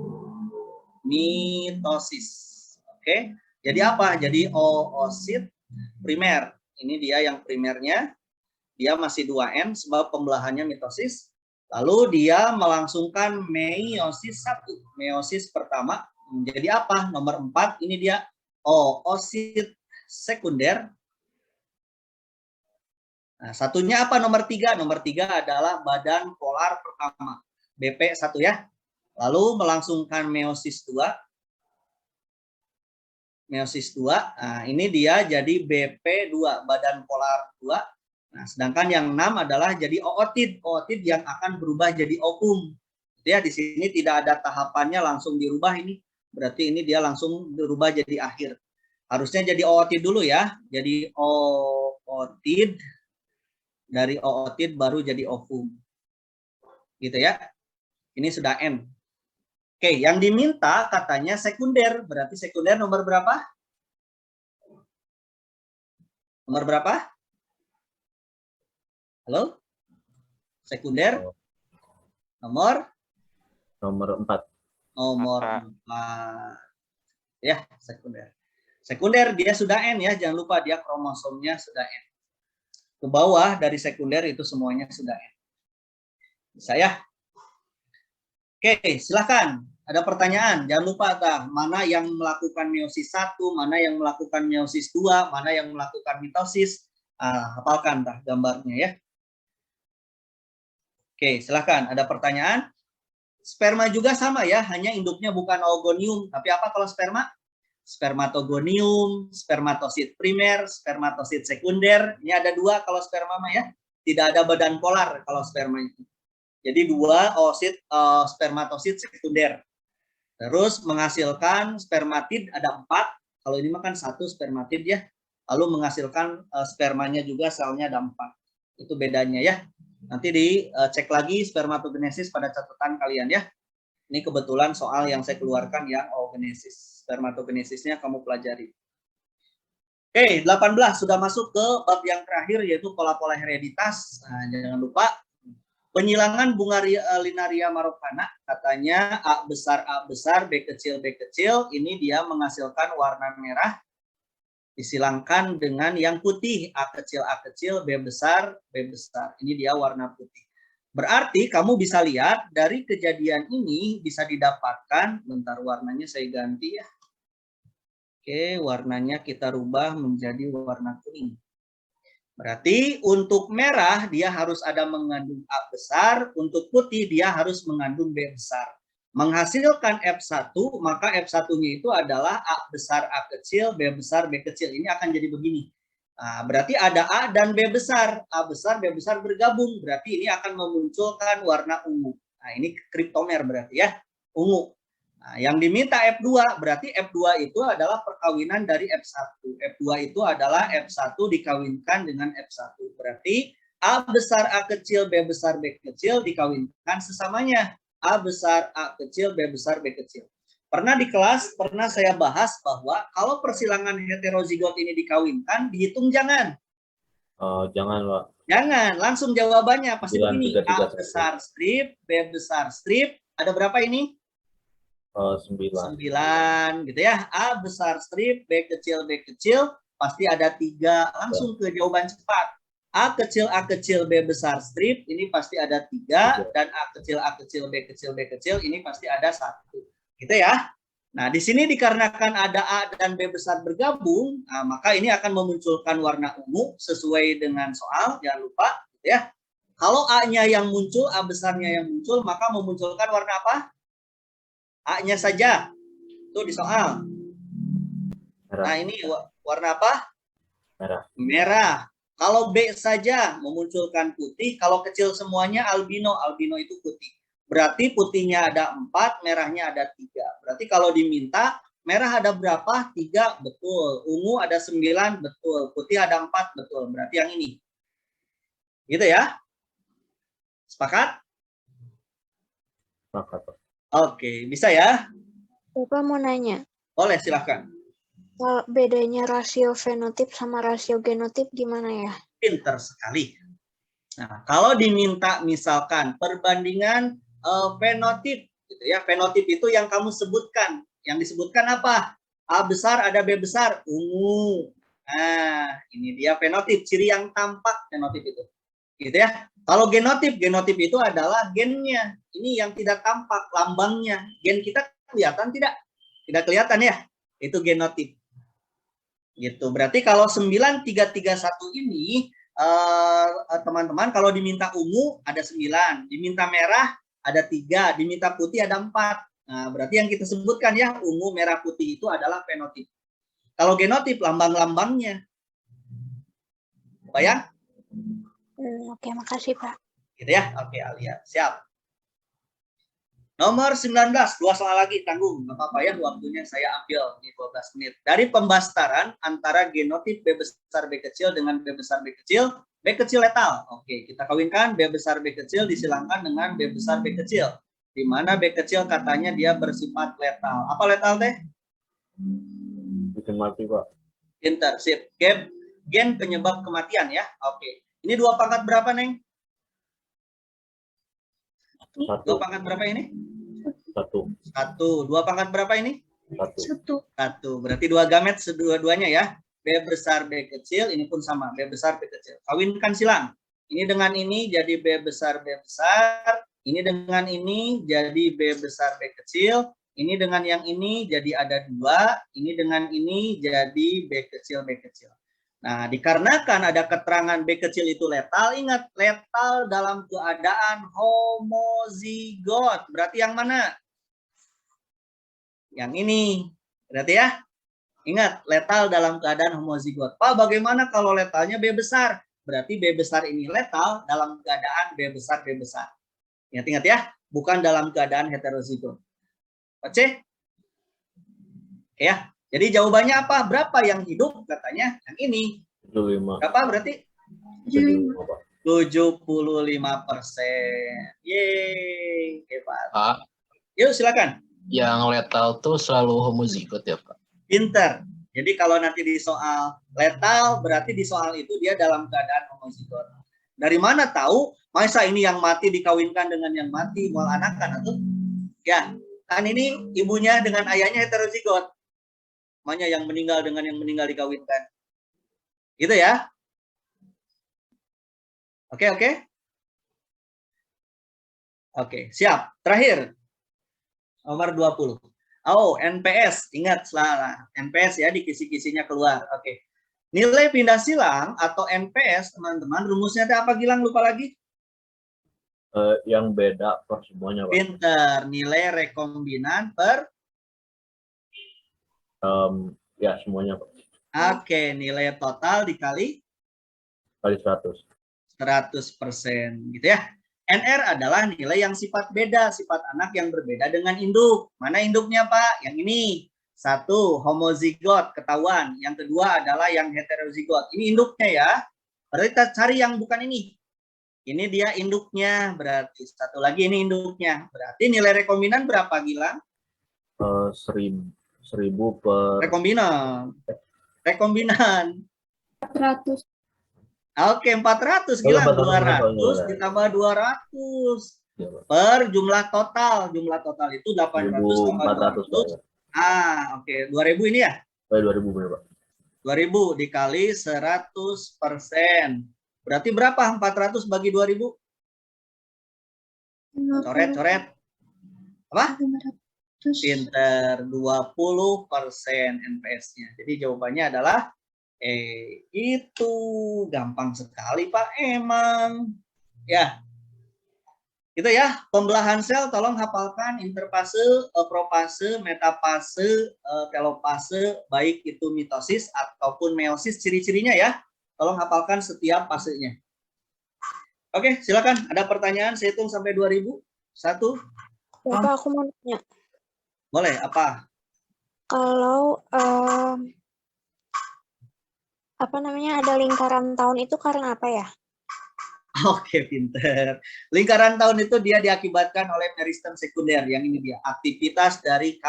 Mitosis. Oke. Jadi apa? Jadi oosit primer. Ini dia yang primernya. Dia masih 2N sebab pembelahannya mitosis. Lalu dia melangsungkan meiosis 1. Meiosis pertama. Jadi apa? Nomor 4 ini dia oosit sekunder. Nah, satunya apa nomor 3? Nomor 3 adalah badan polar pertama. BP1 ya. Lalu melangsungkan meiosis 2. Meiosis 2, nah ini dia jadi BP2, badan polar 2. Nah, sedangkan yang 6 adalah jadi ootid, ootid yang akan berubah jadi ovum. Ya, di sini tidak ada tahapannya langsung dirubah ini. Berarti ini dia langsung berubah jadi akhir. Harusnya jadi ootid dulu ya. Jadi ootid, dari ootid baru jadi ovum. Gitu ya. Ini sudah N. Oke, yang diminta katanya sekunder. Berarti sekunder nomor berapa? Nomor berapa? Halo? Sekunder? Nomor 4. Nomor 4. Ya, sekunder. Sekunder dia sudah N ya, jangan lupa dia kromosomnya sudah N. Ke bawah dari sekunder itu semuanya sudah N. Bisa ya? Oke, silakan. Ada pertanyaan. Jangan lupa mana yang melakukan meiosis 1, mana yang melakukan meiosis 2, mana yang melakukan mitosis. Hafalkan gambarnya ya. Oke, silakan. Ada pertanyaan? Sperma juga sama ya, hanya induknya bukan oogonium, tapi apa kalau sperma? Spermatogonium, spermatosit primer, spermatosit sekunder. Ini ada 2 kalau sperma ya. Tidak ada badan polar kalau sperma itu. Jadi 2 oosit spermatosit sekunder. Terus menghasilkan spermatid ada 4. Kalau ini makan 1 spermatid ya. Lalu menghasilkan spermanya juga selnya ada 4. Itu bedanya ya. Nanti dicek lagi spermatogenesis pada catatan kalian ya. Ini kebetulan soal yang saya keluarkan yang oogenesis. Spermatogenesisnya kamu pelajari. Oke, 18 sudah masuk ke bab yang terakhir yaitu pola-pola hereditas. Nah, jangan lupa penyilangan bunga Linaria marokana, katanya A besar, B kecil, ini dia menghasilkan warna merah, disilangkan dengan yang putih, A kecil, B besar. Ini dia warna putih. Berarti kamu bisa lihat dari kejadian ini bisa didapatkan, bentar warnanya saya ganti ya. Oke, warnanya kita rubah menjadi warna kuning. Berarti untuk merah dia harus ada mengandung A besar, untuk putih dia harus mengandung B besar. Menghasilkan F1, maka F1-nya itu adalah A besar, A kecil, B besar, B kecil. Ini akan jadi begini. Nah, berarti ada A dan B besar. A besar, B besar bergabung. Berarti ini akan memunculkan warna ungu. Nah, ini kriptomer berarti ya, ungu. Nah, yang diminta F2, berarti F2 itu adalah perkawinan dari F1. F2 itu adalah F1 dikawinkan dengan F1. Berarti A besar, A kecil, B besar, B kecil dikawinkan sesamanya. A besar, A kecil, B besar, B kecil. Pernah di kelas, pernah saya bahas bahwa kalau persilangan heterozigot ini dikawinkan, dihitung jangan. Jangan, Pak. Jangan, langsung jawabannya. Pasti 9, begini, 3, 3, A besar strip, B besar strip. Ada berapa ini? 9. 9, gitu ya. A besar strip, B kecil, pasti ada 3. Langsung ke jawaban cepat. A kecil, B besar strip, ini pasti ada 3. Dan A kecil, B kecil, ini pasti ada 1. Gitu ya. Nah, di sini dikarenakan ada A dan B besar bergabung, nah, maka ini akan memunculkan warna ungu sesuai dengan soal, jangan lupa, gitu ya. Kalau A-nya yang muncul, A besarnya yang muncul, maka memunculkan warna apa? A-nya saja. Itu di soal. Merah. Nah, ini warna apa? Merah. Merah. Kalau B saja memunculkan putih, kalau kecil semuanya albino. Albino itu putih. Berarti putihnya ada 4, merahnya ada 3. Berarti kalau diminta, merah ada berapa? 3, betul. Ungu ada 9, betul. Putih ada 4, betul. Berarti yang ini. Gitu ya? Sepakat? Sepakat, Pak. Oke, bisa ya? Bapak mau nanya, Boleh, silahkan. bedanya rasio fenotip sama rasio genotip gimana ya? Pinter sekali. Nah, kalau diminta misalkan perbandingan fenotip, gitu ya. Fenotip itu yang kamu sebutkan. Yang disebutkan apa? A besar ada B besar, ungu. Nah, ini dia fenotip, ciri yang tampak fenotip itu. Gitu ya. Kalau genotip itu adalah gennya. Ini yang tidak tampak, lambangnya. Gen kita kelihatan tidak? Tidak kelihatan ya? Itu genotip. Gitu. Berarti kalau 9331 ini teman-teman kalau diminta ungu ada 9, diminta merah ada 3, diminta putih ada 4. Nah, berarti yang kita sebutkan ya, ungu, merah, putih itu adalah fenotip. Kalau genotip lambang-lambangnya. Bayang? Oke, makasih Pak. Gitu ya. Oke, Alia. Siap. Nomor 19, 2 soal lagi, tanggung. Nggak apa-apa ya, waktunya saya ambil di 12 menit. Dari pembastaran antara genotip B besar B kecil dengan B besar B kecil letal. Oke, kita kawinkan B besar B kecil disilangkan dengan B besar B kecil. Di mana B kecil katanya dia bersifat letal. Apa letal teh? Bikin mati, Pak. Pinter, sip. Gen penyebab kematian ya. Oke. Ini 2 pangkat berapa, Neng? 2 1. pangkat berapa ini? 1. 1. 2 pangkat berapa ini? 1. 1. Berarti 2 gamet sedua-duanya ya. B besar B kecil, ini pun sama. B besar B kecil. Kawinkan silang. Ini dengan ini jadi B besar B besar. Ini dengan ini jadi B besar B kecil. Ini dengan yang ini jadi ada 2. Ini dengan ini jadi B kecil B kecil. Nah, dikarenakan ada keterangan B kecil itu letal, ingat, letal dalam keadaan homozigot. Berarti yang mana? Yang ini. Berarti ya? Ingat, letal dalam keadaan homozigot. Pak, bagaimana kalau letalnya B besar? Berarti B besar ini letal dalam keadaan B besar B besar. Ingat-ingat ya, bukan dalam keadaan heterozigot. Oke? Ya. Jadi jawabannya apa? Berapa yang hidup? Katanya yang ini. 75. Berapa berarti? 75, Pak. 75%. Yeay, hebat. Pak, Yuk silakan. yang letal tuh selalu homozigot ya, Pak? Pinter. Jadi kalau nanti di soal letal, berarti di soal itu dia dalam keadaan homozigot. Dari mana tahu? Masa ini yang mati dikawinkan dengan yang mati, mual anakan atau? Ya, kan ini ibunya dengan ayahnya heterozigot. Makanya yang meninggal dengan yang meninggal dikawinkan. Gitu ya. Oke. Oke, siap. Terakhir. Nomor 20. Oh, NPS. Ingat, salah. NPS ya, di kisi-kisinya keluar. Oke. Nilai pindah silang atau NPS, teman-teman, rumusnya itu apa, Gilang? Lupa lagi? Yang beda per semuanya, Pak. Pinter. Nilai rekombinan per Ya, semuanya, Pak. Oke, nilai total dikali Kali 100. 100% gitu ya. NR adalah nilai yang sifat beda, sifat anak yang berbeda dengan induk. Mana induknya, Pak? Yang ini. 1, homozigot, ketahuan. Yang kedua adalah yang heterozigot. Ini induknya ya. Berarti kita cari yang bukan ini. Ini dia induknya, berarti. Satu lagi ini induknya. Berarti nilai rekombinan berapa, Gilang? 1000 per Rekombinan. Rekombinan. 400. Oke, 400 Oh, iya, Gilang. 400, 200 ditambah 200 ya, Pak. per jumlah total. Jumlah total itu 800 tambah 1400. 200. Oke. 2000 ini ya? 2000 bener, Pak. 2000 dikali 100%. Berarti berapa 400 bagi 2000? Coret. Apa? 500. Pinter, 20% NPS-nya. Jadi jawabannya adalah itu gampang sekali Pak, emang. Ya. Itu ya, pembelahan sel tolong hafalkan interfase, profase, metafase, telopase, baik itu mitosis ataupun meiosis, ciri-cirinya ya. Tolong hafalkan setiap fasenya. Oke, silakan. Ada pertanyaan? Saya hitung sampai 2000. 1. Bapak, aku mau nanya. Boleh, apa? Kalau apa namanya, ada lingkaran tahun itu karena apa ya? Oke, pinter. Lingkaran tahun itu dia diakibatkan oleh meristem sekunder. Yang ini dia, aktivitas dari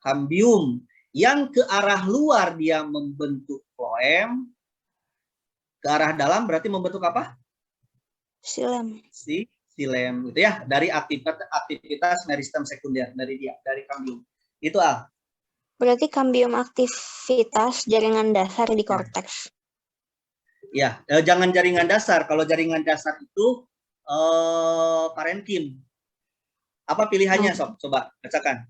kambium. Yang ke arah luar dia membentuk floem. Ke arah dalam berarti membentuk apa? Silem. Silem gitu ya. Dari aktivitas meristem sekunder dari dia, dari kambium. Itu Al. Berarti kambium aktivitas jaringan dasar di korteks. Ya, jangan jaringan dasar. Kalau jaringan dasar itu parenkim. Apa pilihannya, Sob? Coba bacakan.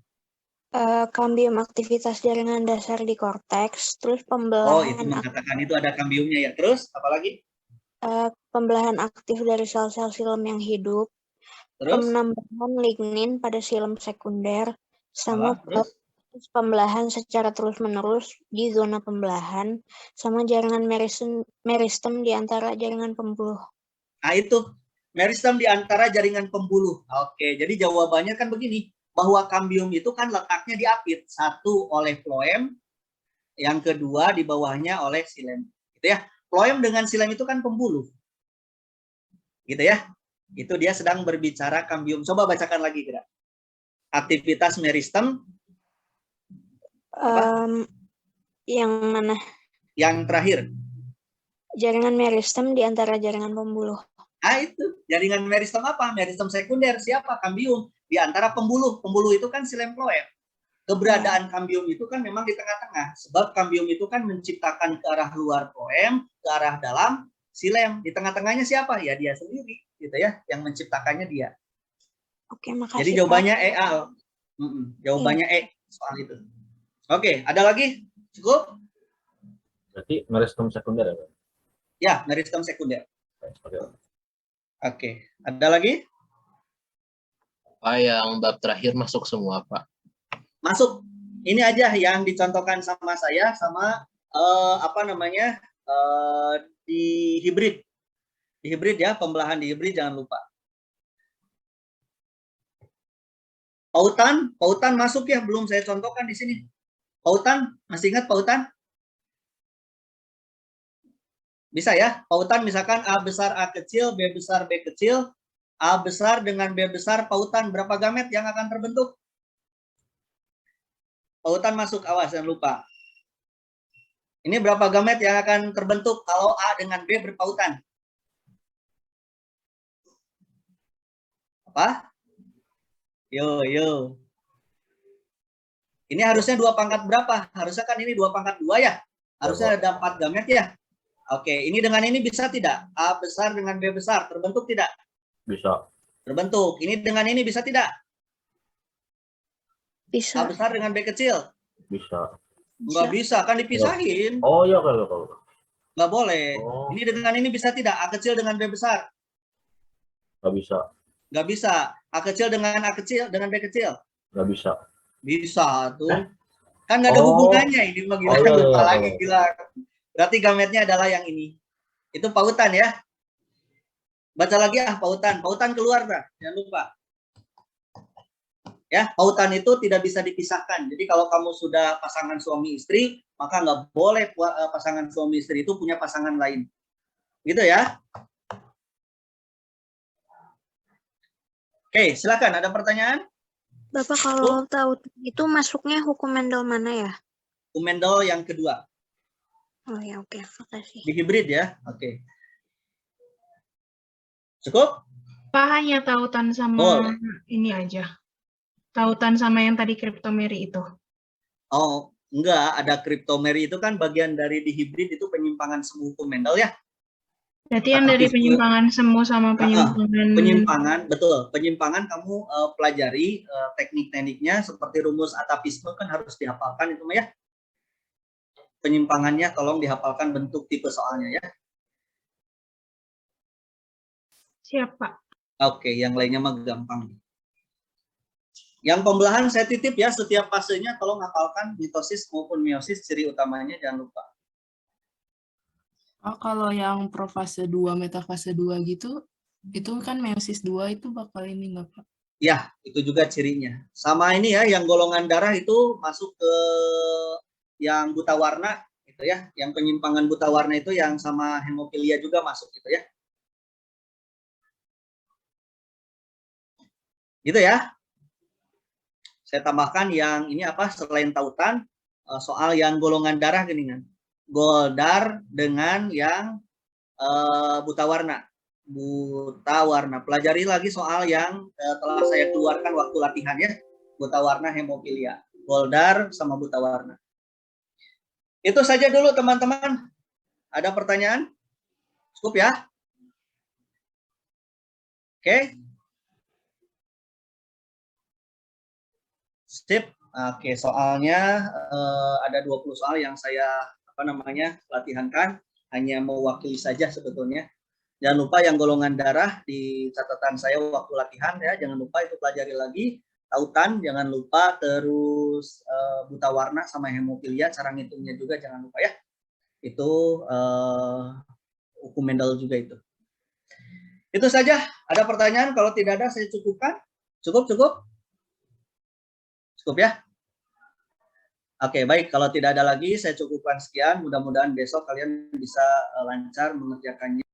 Kambium aktivitas jaringan dasar di korteks, terus Oh, itu pembelahan mengatakan itu ada kambiumnya ya. Terus apa lagi? pembelahan aktif dari sel-sel silem yang hidup, Terus? penambahan lignin pada silem sekunder, sama Terus? pembelahan secara terus-menerus di zona pembelahan, sama jaringan meristem di antara jaringan pembuluh. Nah, itu meristem di antara jaringan pembuluh. Oke, jadi jawabannya kan begini, bahwa kambium itu kan letaknya di apit. 1 oleh floem, yang kedua di bawahnya oleh silem. Gitu ya. Floem dengan silem itu kan pembuluh. Gitu ya. Itu dia sedang berbicara kambium. Coba bacakan lagi, Kira. Aktivitas meristem. Yang mana? Yang terakhir. Jaringan meristem di antara jaringan pembuluh. Ah, itu. Jaringan meristem apa? Meristem sekunder. Siapa? Kambium. Di antara pembuluh. Pembuluh itu kan silem floem. Keberadaan kambium itu kan memang di tengah-tengah. Sebab kambium itu kan menciptakan ke arah luar floem, ke arah dalam silem. Di tengah-tengahnya siapa? Ya dia sendiri. Gitu ya. Yang menciptakannya dia. Oke, makasih. Jadi jawabannya E, Al. Jawabannya E soal itu. Oke, ada lagi? Cukup? Berarti meristem sekunder ya, Pak? Ya, meristem sekunder. Oke. Oke, ada lagi? Pak, yang bab terakhir masuk semua, Pak. Masuk. Ini aja yang dicontohkan sama saya sama di hibrid. Di hibrid ya, pembelahan di hibrid jangan lupa. Pautan masuk ya, belum saya contohkan di sini. Pautan, masih ingat pautan? Bisa ya, pautan misalkan A besar A kecil, B besar B kecil, A besar dengan B besar, pautan berapa gamet yang akan terbentuk? Pautan masuk, awas jangan lupa. Ini berapa gamet yang akan terbentuk kalau A dengan B berpautan? Apa? Yo. Ini harusnya 2 pangkat berapa? Harusnya kan ini 2 pangkat 2 ya? Harusnya ada 4 gamet ya? Oke, ini dengan ini bisa tidak? A besar dengan B besar, terbentuk tidak? Bisa. Terbentuk. Ini dengan ini bisa tidak? Bisa. A besar dengan B kecil? Bisa. Enggak bisa, kan dipisahin. Oh iya kalau. Enggak boleh. Oh. Ini dengan ini bisa tidak? A kecil dengan B besar? Nggak bisa. Enggak bisa. A kecil dengan B kecil? Nggak bisa. Bisa tuh. Kan nggak ada Oh. hubungannya ini mah gila, Oh, iya, lupa iya, lagi iya. gila. Berarti gametnya adalah yang ini. Itu pautan ya. Baca lagi pautan. Pautan keluar dah, jangan lupa. Ya, pautan itu tidak bisa dipisahkan. Jadi kalau kamu sudah pasangan suami istri, maka nggak boleh pasangan suami istri itu punya pasangan lain. Gitu ya. Oke, silakan. Ada pertanyaan? Bapak kalau tahu itu masuknya hukum Mendel mana ya? Hukum Mendel yang kedua. Oh ya, oke, makasih. Di hibrid ya. Oke. Cukup? Pak hanya tautan sama Boleh. ini aja. Tautan sama yang tadi cryptomeri itu. Oh, enggak. Ada cryptomeri itu kan bagian dari di hibrid itu penyimpangan semu hukum Mendel ya. Berarti yang dari Atavisme. penyimpangan semu sama penyimpangan... Penyimpangan, betul. Penyimpangan kamu pelajari teknik-tekniknya seperti rumus atavisme kan harus dihafalkan itu mah ya. Penyimpangannya tolong dihafalkan bentuk tipe soalnya ya. Siap, Pak. Oke, yang lainnya mah gampang. Yang pembelahan saya titip ya, setiap fasenya tolong hafalkan mitosis maupun meiosis, ciri utamanya jangan lupa. Oh, kalau yang profase 2, metafase 2 gitu, itu kan meiosis 2 itu bakal ini nggak, Pak? Ya, itu juga cirinya. Sama ini ya, yang golongan darah itu masuk ke yang buta warna, gitu ya. Yang penyimpangan buta warna itu yang sama hemofilia juga masuk gitu ya. Gitu ya. Saya tambahkan yang ini apa, selain tautan, soal yang golongan darah gini kan. Goldar dengan yang buta warna. Buta warna. Pelajari lagi soal yang telah saya keluarkan waktu latihan ya. Buta warna hemofilia. Goldar sama buta warna. Itu saja dulu teman-teman. Ada pertanyaan? Cukup ya? Oke. Sip. Oke, soalnya ada 20 soal yang saya latihankan, hanya mewakili saja sebetulnya. Jangan lupa yang golongan darah di catatan saya waktu latihan ya, jangan lupa itu pelajari lagi. Tautan jangan lupa, terus buta warna sama hemofilia, cara ngitungnya juga jangan lupa ya. Itu hukum Mendel juga itu. Itu saja. Ada pertanyaan? Kalau tidak ada saya cukupkan. Cukup? Cukup ya? Oke, baik. Kalau tidak ada lagi, saya cukupkan sekian. Mudah-mudahan besok kalian bisa lancar mengerjakannya.